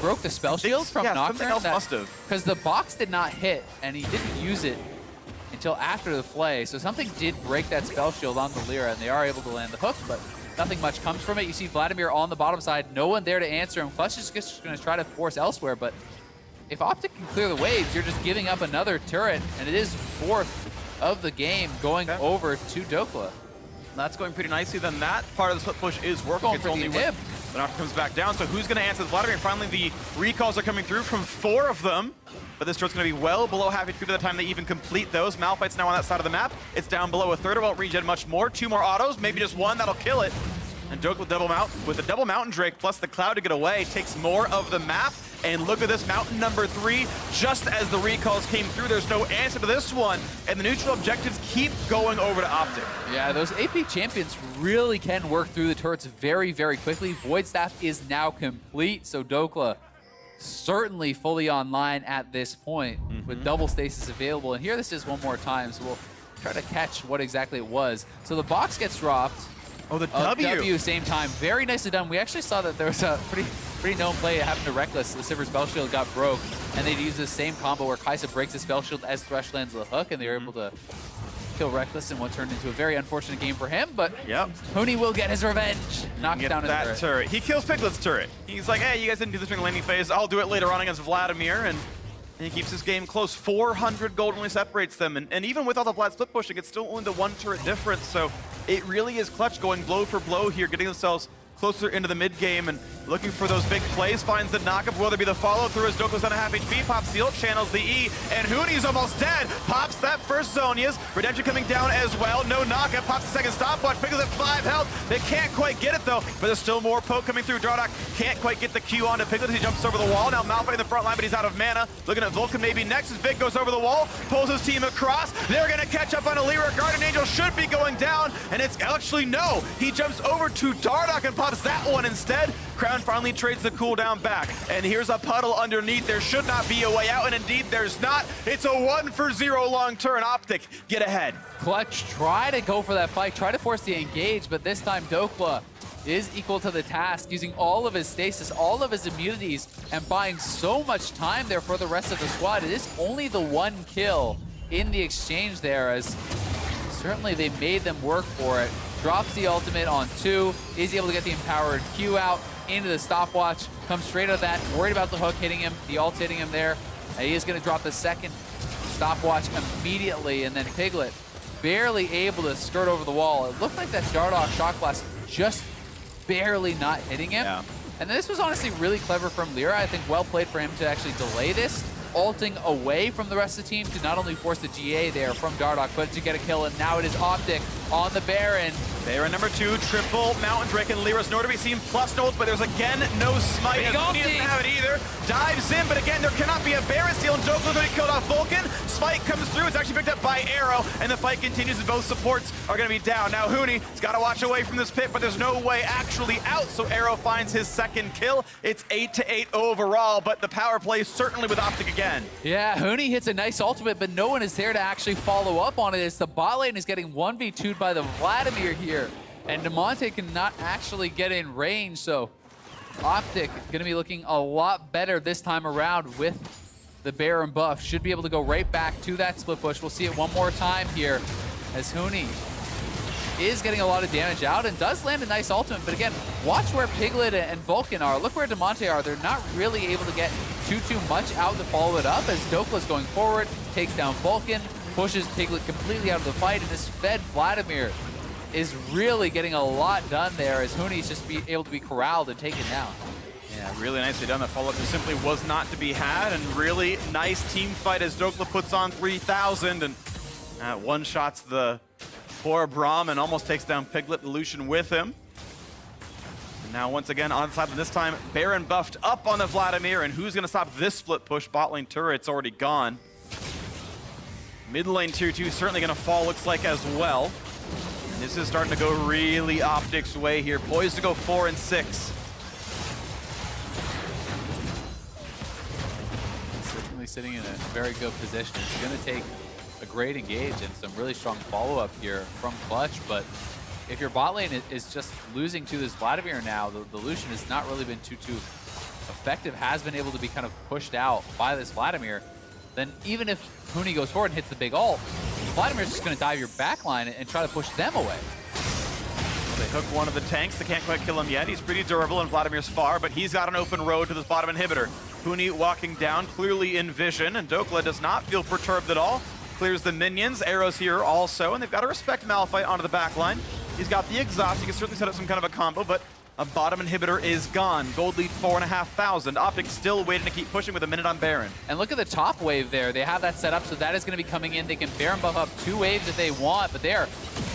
broke the spell shield from Nocturne. Something else must have. Because the box did not hit, and he didn't use it until after the Flay, so something did break that spell shield on the Lyra, and they are able to land the hook, but nothing much comes from it. You see Vladimir on the bottom side, no one there to answer him. Clutch is just going to try to force elsewhere, but if OpTic can clear the waves, you're just giving up another turret, and it is 4th of the game going over to Dokla. That's going pretty nicely. Then that part of the split push is working. Going for the inhib. But after comes back down, so who's going to answer the Vladimir? Finally, the recalls are coming through from 4 of them. But this turret's going to be well below half HP by the time they even complete those. Malphite's now on that side of the map. It's down below a third. It won't regen much more. 2 more autos, maybe just 1. That'll kill it. And Doke with the double Mountain Drake plus the Cloud to get away takes more of the map. And look at this, Mountain number 3, just as the recalls came through, there's no answer to this one. And the neutral objectives keep going over to OpTic. Yeah, those AP champions really can work through the turrets very, very quickly. Void Staff is now complete, so Dokla certainly fully online at this point with double stasis available. And here this is one more time, so we'll try to catch what exactly it was. So the box gets dropped. Oh, the W. Same time. Very nicely done. We actually saw that there was a pretty known play happened to Reckless. The Sivir spell shield got broke, and they'd use the same combo where Kai'Sa breaks the spell shield as Thresh lands the hook, and they were able to kill Reckless in what turned into a very unfortunate game for him, but Huni will get his revenge. Knock down that turret. He kills Piglet's turret. He's like, hey, you guys didn't do this during the laning phase. I'll do it later on against Vladimir, and he keeps his game close. 400 gold only separates them, and even with all the Vlad split pushing, it's still only the 1 turret difference, so it really is clutch going blow for blow here, getting themselves closer into the mid game and looking for those big plays. Finds the knockup. Will there be the follow through as Doko's on a half HP? Pops the ult, channels the E, and Huni's almost dead. Pops that first Zonia's. Redemption coming down as well. No knockup. Pops the second stopwatch. Pickles at 5 health. They can't quite get it though, but there's still more poke coming through. Dardoch can't quite get the Q onto Piglet. He jumps over the wall. Now Malphite in the front line, but he's out of mana. Looking at Vulcan maybe next as Vic goes over the wall, pulls his team across. They're gonna catch up on Alira. Guardian Angel should be going down, and it's actually no. He jumps over to Dardoch and pops that one instead. Crown finally trades the cooldown back, and here's a puddle underneath. There should not be a way out, and indeed there's not. It's a 1-for-0 long turn. OpTic get ahead. Clutch try to go for that fight, try to force the engage, but this time Dokla is equal to the task, using all of his stasis, all of his immunities, and buying so much time there for the rest of the squad. It is only the 1 kill in the exchange there, as certainly they made them work for it. Drops the ultimate on 2, is able to get the empowered Q out into the stopwatch, comes straight out of that, worried about the hook hitting him, the ult hitting him there. And he is going to drop the second stopwatch immediately, and then Piglet barely able to skirt over the wall. It looked like that Dardoch shock blast just barely not hitting him. Yeah. And this was honestly really clever from Lyra. I think well played for him to actually delay this, ulting away from the rest of the team to not only force the GA there from Dardoch, but to get a kill. And now it is OpTic on the Baron. Baron number 2, triple Mountain Drake, and Lyra's nowhere to be seen, plus no ult, but there's again no smite. He doesn't have it either. Dives in, but again, there cannot be a Baron steal, and Dokla going to kill off Vulcan. Spike comes through, it's actually picked up by Arrow, and the fight continues, and both supports are going to be down. Now Huni has got to watch away from this pit, but there's no way actually out, so Arrow finds his second kill. It's 8-8 overall, but the power play certainly with OpTic again. Yeah, Huni hits a nice ultimate, but no one is there to actually follow up on it, as the bot lane is getting 1v2'd by the Vladimir here. And Demonte cannot actually get in range, so OpTic going to be looking a lot better this time around with the Baron buff. Should be able to go right back to that split push. We'll see it one more time here as Huni is getting a lot of damage out and does land a nice ultimate. But again, watch where Piglet and Vulcan are. Look where Demonte are. They're not really able to get too much out to follow it up, as Dokla's going forward, takes down Vulcan, pushes Piglet completely out of the fight, and this fed Vladimir is really getting a lot done there, as Huni's just able to be corralled and taken down. Yeah, really nicely done. The follow-up just simply was not to be had, and really nice team fight as Dokla puts on 3,000 and one-shots the poor Braum and almost takes down Piglet and Lucian with him. And now once again on side, but this time Baron buffed up on the Vladimir, and who's going to stop this split push? Bot lane turret's already gone. Mid lane tier 2 certainly going to fall, looks like, as well. And this is starting to go really OpTic's way here. Poised to go 4 and 6. Certainly sitting in a very good position. It's going to take a great engage and some really strong follow-up here from Clutch, but if your bot lane is just losing to this Vladimir now, the Lucian has not really been too effective, has been able to be kind of pushed out by this Vladimir, then even if Huni goes forward and hits the big ult, Vladimir's just going to dive your backline and try to push them away. Well, they hook one of the tanks. They can't quite kill him yet. He's pretty durable, and Vladimir's far, but he's got an open road to this bottom inhibitor. Huni walking down, clearly in vision, and Dokla does not feel perturbed at all. Clears the minions, arrows here also, and they've got to respect Malphite onto the back line. He's got the exhaust, he can certainly set up some kind of a combo, but a bottom inhibitor is gone. Gold lead 4,500. OpTic still waiting to keep pushing with a minute on Baron. And look at the top wave there. They have that set up, so that is going to be coming in. They can Baron buff up 2 waves if they want, but they're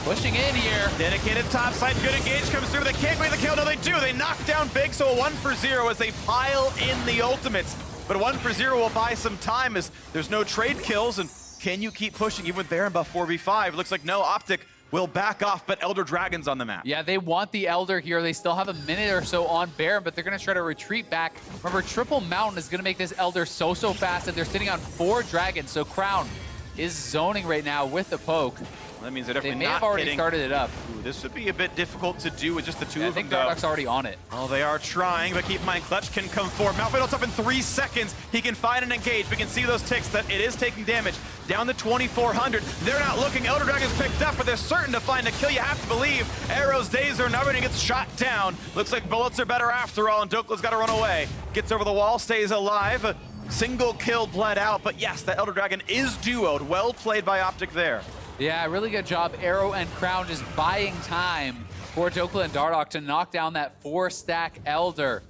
pushing in here. Dedicated top side, good engage comes through, but they can't wait the kill. No, they do. They knock down Big, so a 1 for 0 as they pile in the ultimates. But 1 for 0 will buy some time as there's no trade kills, and can you keep pushing even with Baron buff 4v5? Looks like no, OpTic will back off, but Elder Dragon's on the map. Yeah, they want the Elder here. They still have a minute or so on Baron, but they're going to try to retreat back. Remember, Triple Mountain is going to make this Elder so fast that they're sitting on 4 dragons, so Crown is zoning right now with the poke. That means they're definitely They may not have already hitting. started it up. Ooh, this would be a bit difficult to do with just the two I of them, think though. Dardock's already on it. Oh, they are trying, but keep in mind, Clutch can come forward. Malphite ults up in 3 seconds. He can find and engage. We can see those ticks that it is taking damage. Down to 2,400. They're not looking. Elder Dragon's picked up, but they're certain to find a kill. You have to believe. Arrow's days are numbered and he gets shot down. Looks like bullets are better after all, and Dokla's got to run away. Gets over the wall, stays alive. A single kill bled out, but yes, that Elder Dragon is duoed. Well played by OpTic there. Yeah, really good job. Arrow and Crown just buying time for Dokla and Dardock to knock down that 4-stack Elder.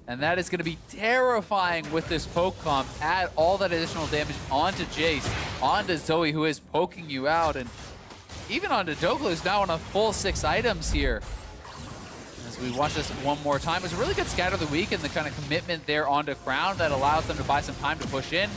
And that is going to be terrifying with this poke comp. Add all that additional damage onto Jace, onto Zoe, who is poking you out, and even onto Dokla, who's now on a full 6 items here. As we watch this one more time, it was a really good scatter of the week and the kind of commitment there onto Crown that allows them to buy some time to push in.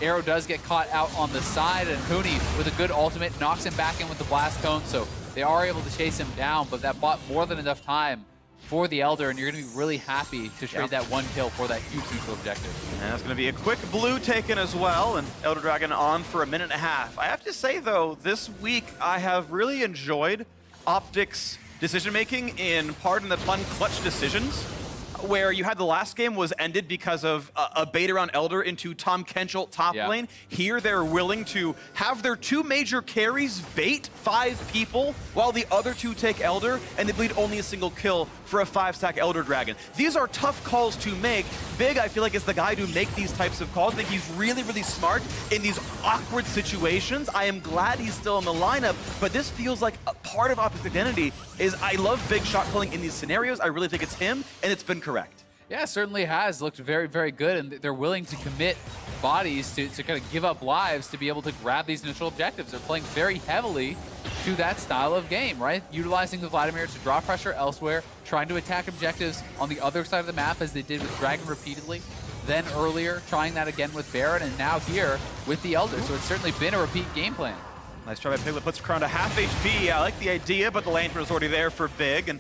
Arrow does get caught out on the side, and Huni, with a good ultimate, knocks him back in with the blast cone, so they are able to chase him down, but that bought more than enough time for the Elder, and you're going to be really happy to trade that 1 kill for that huge neutral objective. And that's going to be a quick blue taken as well, and Elder Dragon on for a minute and a half. I have to say, though, this week I have really enjoyed OpTic's decision-making in, pardon the pun, clutch decisions, where you had the last game was ended because of a bait around Elder into Tom Kenchel top lane. Here they're willing to have their 2 major carries bait 5 people while the other 2 take Elder, and they bleed only a single kill for a 5-stack Elder Dragon. These are tough calls to make. Big, I feel like, is the guy to make these types of calls. I think he's really, really smart in these awkward situations. I am glad he's still in the lineup, but this feels like a part of OpTic's identity is I love Big shot calling in these scenarios. I really think it's him, and it's been correct. Yeah, certainly has looked very, very good, and they're willing to commit bodies to kind of give up lives to be able to grab these initial objectives. They're playing very heavily to that style of game, right? Utilizing the Vladimir to draw pressure elsewhere, trying to attack objectives on the other side of the map as they did with Dragon repeatedly. Then earlier, trying that again with Baron, and now here with the Elder. So it's certainly been a repeat game plan. Nice try by Piglet, puts Crown to half HP. I like the idea, but the lantern is already there for Big, and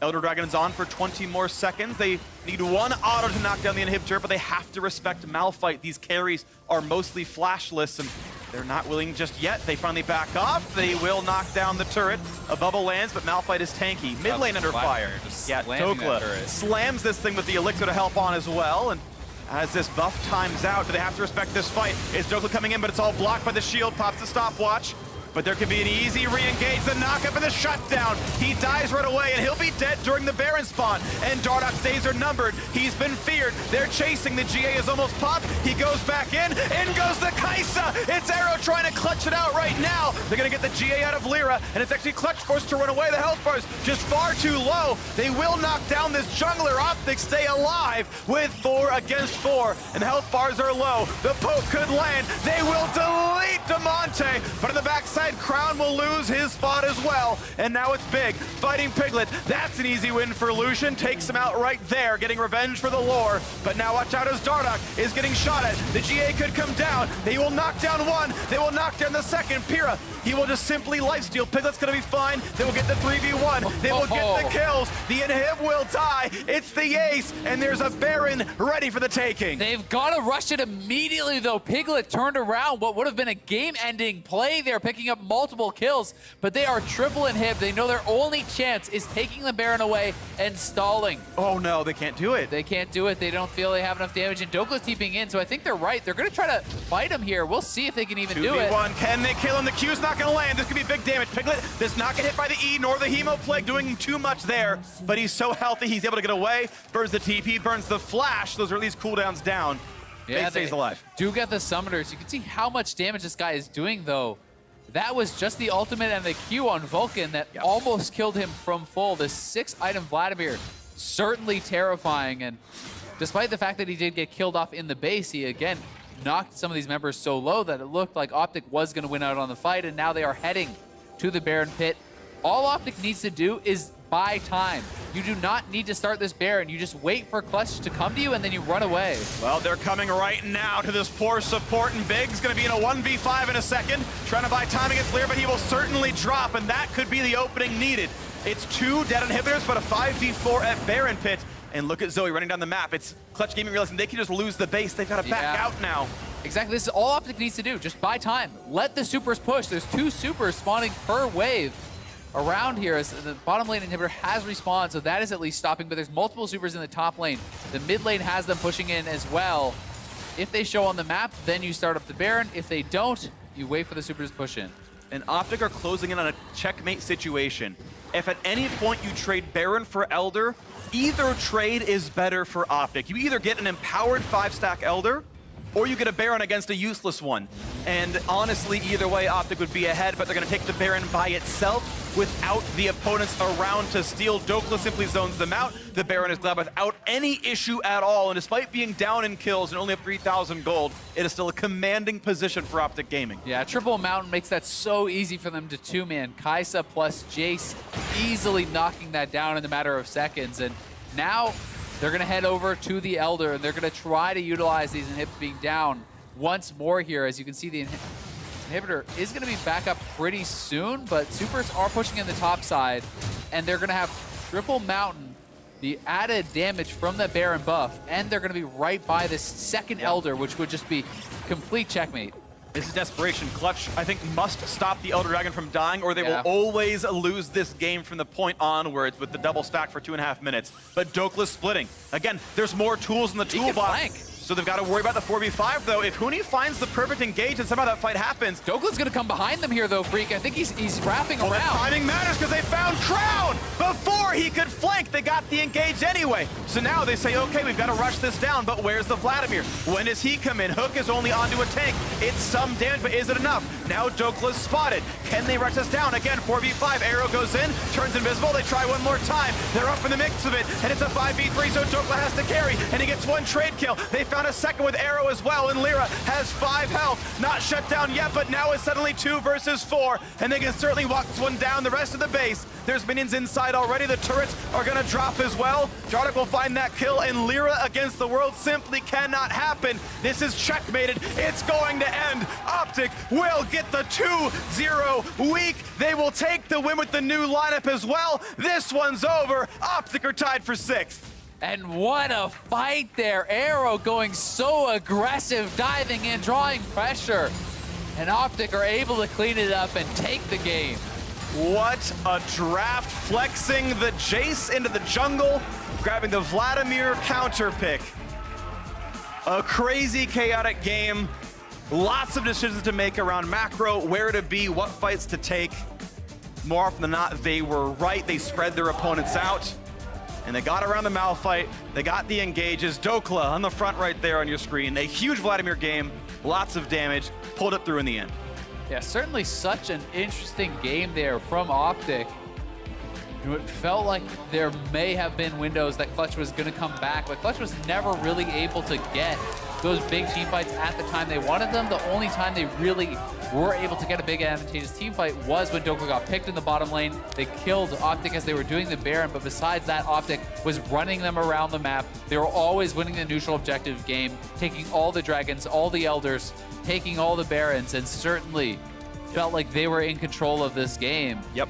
Elder Dragon is on for 20 more seconds. They need 1 auto to knock down the inhibitor, but they have to respect Malphite. These carries are mostly flashless, and they're not willing just yet. They finally back off. They will knock down the turret. A bubble lands, but Malphite is tanky. Mid lane under fire. Yeah, Dokla slams this thing with the elixir to help on as well, and as this buff times out, do they have to respect this fight? Is Dokla coming in, but it's all blocked by the shield. Pops the stopwatch. But there could be an easy re-engage, the knock-up and the shutdown. He dies right away, and he'll be dead during the Baron spawn. And Dardock's days are numbered. He's been feared. They're chasing. The GA is almost popped. He goes back in goes the Kaisa. It's Arrow trying to clutch it out right now. They're going to get the GA out of Lyra, and it's actually Clutch forced to run away. The health bar's just far too low. They will knock down this jungler. OpTic stay alive with 4 against 4, and the health bars are low. The poke could land. They will delete Demonte, but on the backside, Crown will lose his spot as well. And now it's Big fighting Piglet. That's an easy win for Lucian. Takes him out right there, getting revenge for the lore. But now watch out as Dardock is getting shot at. The GA could come down. They will knock down 1. They will knock down the second. Pyrrha, he will just simply lifesteal. Piglet's going to be fine. They will get the 3v1. They will get the kills. The inhib will die. It's the ace, and there's a Baron ready for the taking. They've got to rush it immediately, though. Piglet turned around what would have been a game-ending play there, picking up multiple kills, but they are triple inhib. They know their only chance is taking the Baron away and stalling. Oh no, they can't do it. They can't do it. They don't feel they have enough damage, and Dokla's TPing in, so I think they're right. They're going to try to fight him here. We'll see if they can even do it. 2v1, can they kill him? The Q's not going to land. This could be big damage. Piglet does not get hit by the E nor the Hemo Plague, doing too much there, but he's so healthy, he's able to get away. Burns the TP, burns the flash. Those are at least cooldowns down. Fade stays alive. Do get the summoners. You can see how much damage this guy is doing, though. That was just the ultimate and the Q on Vulcan that almost killed him from full. The 6-item Vladimir, certainly terrifying. And despite the fact that he did get killed off in the base, he again knocked some of these members so low that it looked like OpTic was going to win out on the fight. And now they are heading to the Baron pit. All OpTic needs to do is buy time. You do not need to start this Baron. You just wait for Clutch to come to you and then you run away. Well, they're coming right now to this poor support, and Big's gonna be in a 1v5 in a second, trying to buy time against Lear, but he will certainly drop, and that could be the opening needed. It's 2 dead inhibitors, but a 5v4 at Baron pit. And look at Zoe running down the map. It's Clutch Gaming realizing they can just lose the base. They've got to back out now. Exactly, this is all OpTic needs to do. Just buy time. Let the supers push. There's 2 supers spawning per wave around here as the bottom lane inhibitor has respawned, so that is at least stopping, but there's multiple supers in the top lane. The mid lane has them pushing in as well. If they show on the map, then you start up the Baron. If they don't, you wait for the supers to push in. And OpTic are closing in on a checkmate situation. If at any point you trade Baron for Elder, either trade is better for OpTic. You either get an empowered 5-stack Elder, or you get a Baron against a useless one. And honestly, either way, OpTic would be ahead, but they're going to take the Baron by itself without the opponents around to steal. Dokla simply zones them out. The Baron is glad without any issue at all, and despite being down in kills and only have 3,000 gold, it is still a commanding position for OpTic Gaming. Yeah, Triple Mountain makes that so easy for them to 2-man. Kaisa plus Jace easily knocking that down in a matter of seconds, and now they're going to head over to the Elder, and they're going to try to utilize these inhibitors being down once more here. As you can see, the inhibitor is going to be back up pretty soon, but supers are pushing in the top side, and they're going to have Triple Mountain, the added damage from the Baron buff, and they're going to be right by this second Elder, which would just be complete checkmate. This is desperation. Clutch, I think, must stop the Elder Dragon from dying, or they will always lose this game from the point onwards with the double stack for 2.5 minutes. But Dokla's splitting. Again, there's more tools in the toolbox. So they've got to worry about the 4v5, though. If Huni finds the perfect engage and somehow that fight happens... Dokla's going to come behind them here, though, Freak. I think he's wrapping around. The timing matters because they found Crown before he could flank. They got the engage anyway. So now they say, okay, we've got to rush this down, but where's the Vladimir? When does he come in? Hook is only onto a tank. It's some damage, but is it enough? Now Dokla's spotted. Can they rush this down? Again, 4v5. Arrow goes in, turns invisible. They try one more time. They're up in the mix of it, and it's a 5v3, so Dokla has to carry, and he gets 1 trade kill. They found a second with Arrow as well, and Lyra has 5 health. Not shut down yet, but now it's suddenly 2 versus 4, and they can certainly walk this one down. The rest of the base, there's minions inside already. The turrets are gonna drop as well. Dardoch will find that kill, and Lyra against the world simply cannot happen. This is checkmated. It's going to end. OpTic will get the 2-0 week. They will take the win with the new lineup as well. This one's over. OpTic are tied for 6th. And what a fight there. Arrow going so aggressive, diving in, drawing pressure. And OpTic are able to clean it up and take the game. What a draft, flexing the Jace into the jungle, grabbing the Vladimir counter pick. A crazy, chaotic game. Lots of decisions to make around macro, where to be, what fights to take. More often than not, they were right. They spread their opponents out, and they got around the Malphite. They got the engages. Dokla on the front right there on your screen. A huge Vladimir game, lots of damage, pulled it through in the end. Yeah, certainly such an interesting game there from OpTic. It felt like there may have been windows that Clutch was going to come back, but Clutch was never really able to get those big team fights at the time they wanted them. The only time they really were able to get a big advantageous team fight was when Dokla got picked in the bottom lane. They killed OpTic as they were doing the Baron, but besides that, OpTic was running them around the map. They were always winning the neutral objective game, taking all the dragons, all the elders, taking all the Barons, and certainly felt like they were in control of this game. Yep.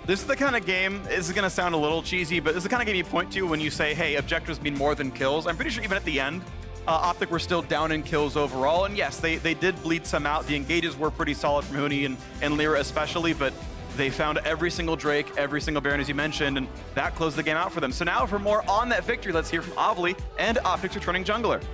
This is the kind of game, this is going to sound a little cheesy, but this is the kind of game you point to when you say, hey, objectives mean more than kills. I'm pretty sure even at the end, OpTic were still down in kills overall, and yes, they did bleed some out. The engages were pretty solid from Huni and Lyra especially, but they found every single Drake, every single Baron, as you mentioned, and that closed the game out for them. So now for more on that victory, let's hear from Avli and OpTic's returning jungler.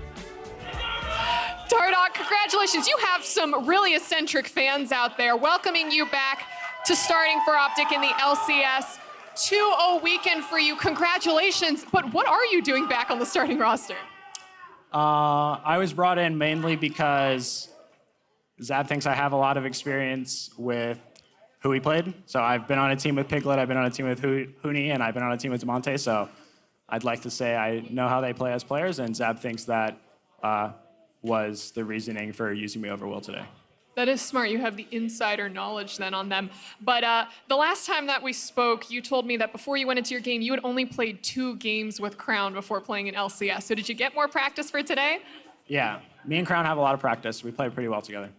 Dardoch, congratulations. You have some really eccentric fans out there welcoming you back to starting for OpTic in the LCS. 2-0 weekend for you. Congratulations. But what are you doing back on the starting roster? I was brought in mainly because Zab thinks I have a lot of experience with who he played. So I've been on a team with Piglet, I've been on a team with Huni, and I've been on a team with Demonte. So I'd like to say I know how they play as players, and Zab thinks that was the reasoning for using me over Will today. That is smart. You have the insider knowledge then on them. But the last time that we spoke, you told me that before you went into your game, you had only played 2 games with Crown before playing in LCS. So did you get more practice for today? Yeah, me and Crown have a lot of practice. We play pretty well together.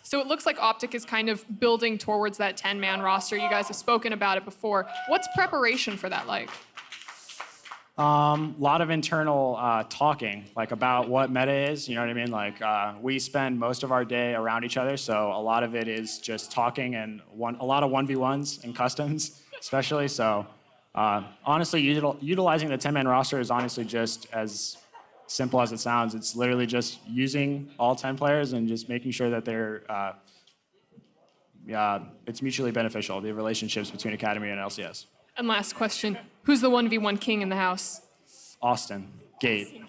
So it looks like OpTic is kind of building towards that 10-man roster. You guys have spoken about it before. What's preparation for that like? Lot of internal talking, like about what meta is, you know what I mean? Like we spend most of our day around each other, so a lot of it is just talking and a lot of 1v1s and customs, especially. So honestly, utilizing the 10-man roster is honestly just as simple as it sounds. It's literally just using all 10 players and just making sure that they're, it's mutually beneficial, the relationships between Academy and LCS. And last question, who's the 1v1 king in the house? Austin, Gate.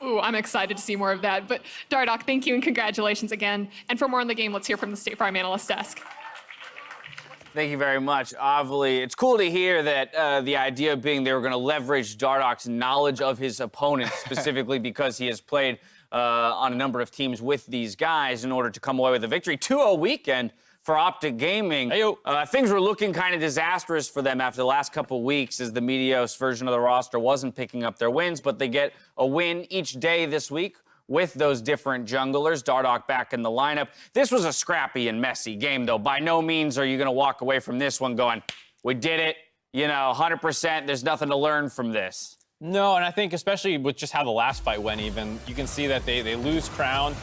Ooh, I'm excited to see more of that. But Dardoch, thank you and congratulations again. And for more on the game, let's hear from the State Farm Analyst Desk. Thank you very much, Avli. It's cool to hear that the idea being they were going to leverage Dardoch's knowledge of his opponent, specifically because he has played on a number of teams with these guys in order to come away with a victory. 2-0 weekend for OpTic Gaming. Things were looking kind of disastrous for them after the last couple weeks as the Meteos version of the roster wasn't picking up their wins, but they get a win each day this week with those different junglers. Dardoch back in the lineup. This was a scrappy and messy game, though. By no means are you going to walk away from this one going, we did it, 100%, there's nothing to learn from this. No, and I think especially with just how the last fight went even, you can see that they lose Crown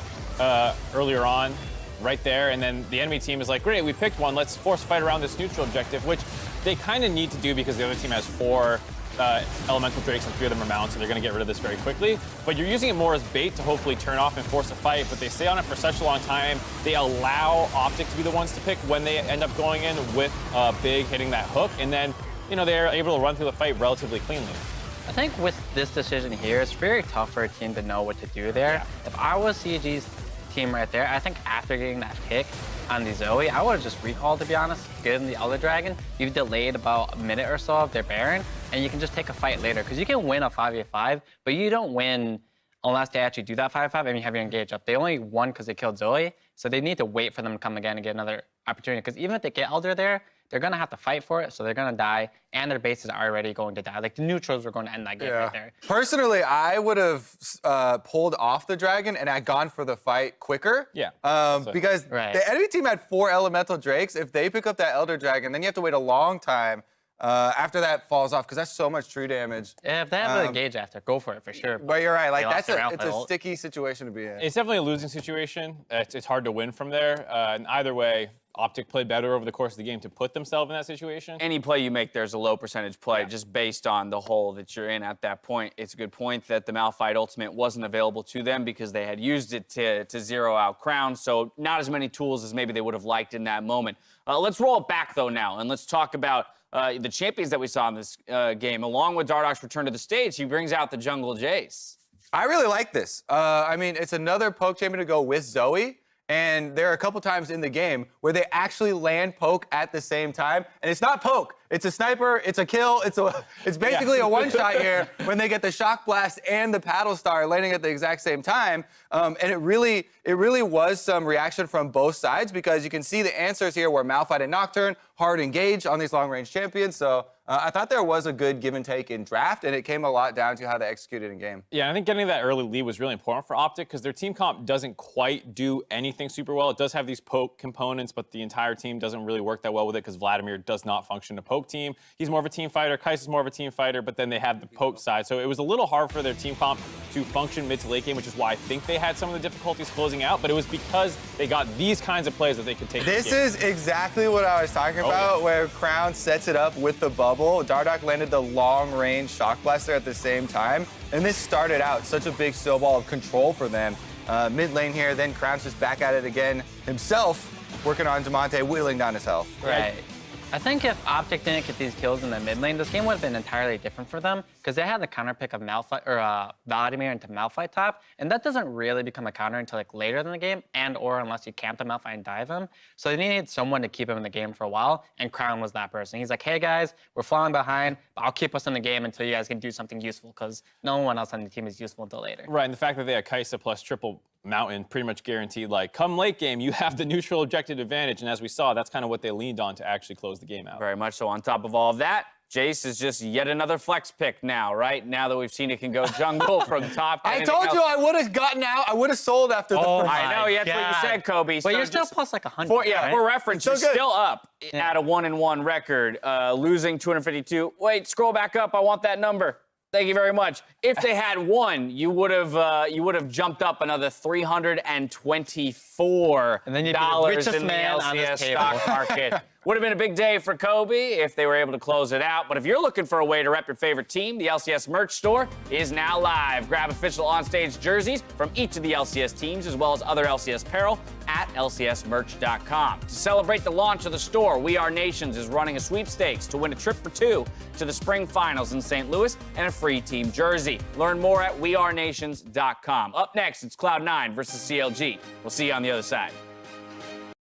earlier on, right there, and then the enemy team is like, great, we picked one, let's force fight around this neutral objective, which they kind of need to do because the other team has 4 elemental drakes and 3 of them are mounted, so they're going to get rid of this very quickly. But you're using it more as bait to hopefully turn off and force a fight, but they stay on it for such a long time. They allow OpTic to be the ones to pick when they end up going in with Big hitting that hook, and then, they're able to run through the fight relatively cleanly. I think with this decision here, it's very tough for a team to know what to do there. Yeah. If I was CG's team right there, I think after getting that pick on the Zoe, I would have just recalled, to be honest, given the Elder Dragon. You've delayed about a minute or so of their Baron, and you can just take a fight later, because you can win a 5v5, but you don't win unless they actually do that 5v5 and you have your engage up. They only won because they killed Zoe, so they need to wait for them to come again and get another opportunity, because even if they get Elder there, they're going to have to fight for it, so they're going to die, and their bases are already going to die. Like, the neutrals were going to end that game right there. Personally, I would have pulled off the Dragon, and I'd gone for the fight quicker. Yeah. Because the enemy team had 4 elemental drakes. If they pick up that Elder Dragon, then you have to wait a long time after that falls off, because that's so much true damage. Yeah, if they have an engage after, go for it for sure. But you're right, like it's a sticky situation to be in. It's definitely a losing situation. It's hard to win from there. And either way, OpTic played better over the course of the game to put themselves in that situation. Any play you make, there's a low percentage play just based on the hole that you're in at that point. It's a good point that the Malphite ultimate wasn't available to them because they had used it to zero out Crown, so not as many tools as maybe they would have liked in that moment. Let's roll it back, though, now, and let's talk about the champions that we saw in this game. Along with Dardoch's return to the stage, he brings out the jungle Jace. I really like this. I mean, it's another poke champion to go with Zoe. And there are a couple times in the game where they actually land poke at the same time. And it's not poke. It's a sniper. It's a kill. It's basically a one-shot here when they get the shock blast and the paddle star landing at the exact same time. And it really was some reaction from both sides, because you can see the answers here where Malphite and Nocturne hard engage on these long-range champions. So I thought there was a good give and take in draft, and it came a lot down to how they executed in game. Yeah, I think getting that early lead was really important for OpTic, because their team comp doesn't quite do anything super well. It does have these poke components, but the entire team doesn't really work that well with it, because Vladimir does not function a poke team. He's more of a team fighter. Kais is more of a team fighter, but then they have the poke side. So it was a little hard for their team comp to function mid to late game, which is why I think they had some of the difficulties closing out, but it was because they got these kinds of plays that they could take. This is exactly what I was talking about, where Crown sets it up with the bubble. Dardoch landed the long-range shock blaster at the same time, and this started out such a big snowball of control for them. Mid lane here, then Crown's just back at it again himself, working on Demonte, wheeling down his health. Right. I think if OpTic didn't get these kills in the mid lane, this game would have been entirely different for them because they had the counter pick of Vladimir into Malphite top, and that doesn't really become a counter until like later in the game, or unless you camp the Malphite and dive him. So they needed someone to keep him in the game for a while, and Crown was that person. He's like, hey guys, we're falling behind, but I'll keep us in the game until you guys can do something useful because no one else on the team is useful until later. Right, and the fact that they had Kai'Sa plus triple Mountain pretty much guaranteed, like, come late game, you have the neutral objective advantage. And as we saw, that's kind of what they leaned on to actually close the game out. Very much so. On top of all of that, Jace is just yet another flex pick now, right? Now that we've seen it can go jungle from top. I told you I would have gotten out. I would have sold after the first. I know, that's what you said, Kobe. But you're still plus like 100. Yeah, right? for reference, you're still up at a 1-1 record, losing 252. Wait, scroll back up. I want that number. Thank you very much. If they had won, you would have jumped up another $324 and then you'd be the richest in the man on this LCS table. stock market. Would have been a big day for Kobe if they were able to close it out. But if you're looking for a way to rep your favorite team, the LCS merch store is now live. Grab official onstage jerseys from each of the LCS teams, as well as other LCS apparel at lcsmerch.com. To celebrate the launch of the store, We Are Nations is running a sweepstakes to win a trip for two to the spring finals in St. Louis and a free team jersey. Learn more at wearenations.com. Up next, it's Cloud9 versus CLG. We'll see you on the other side.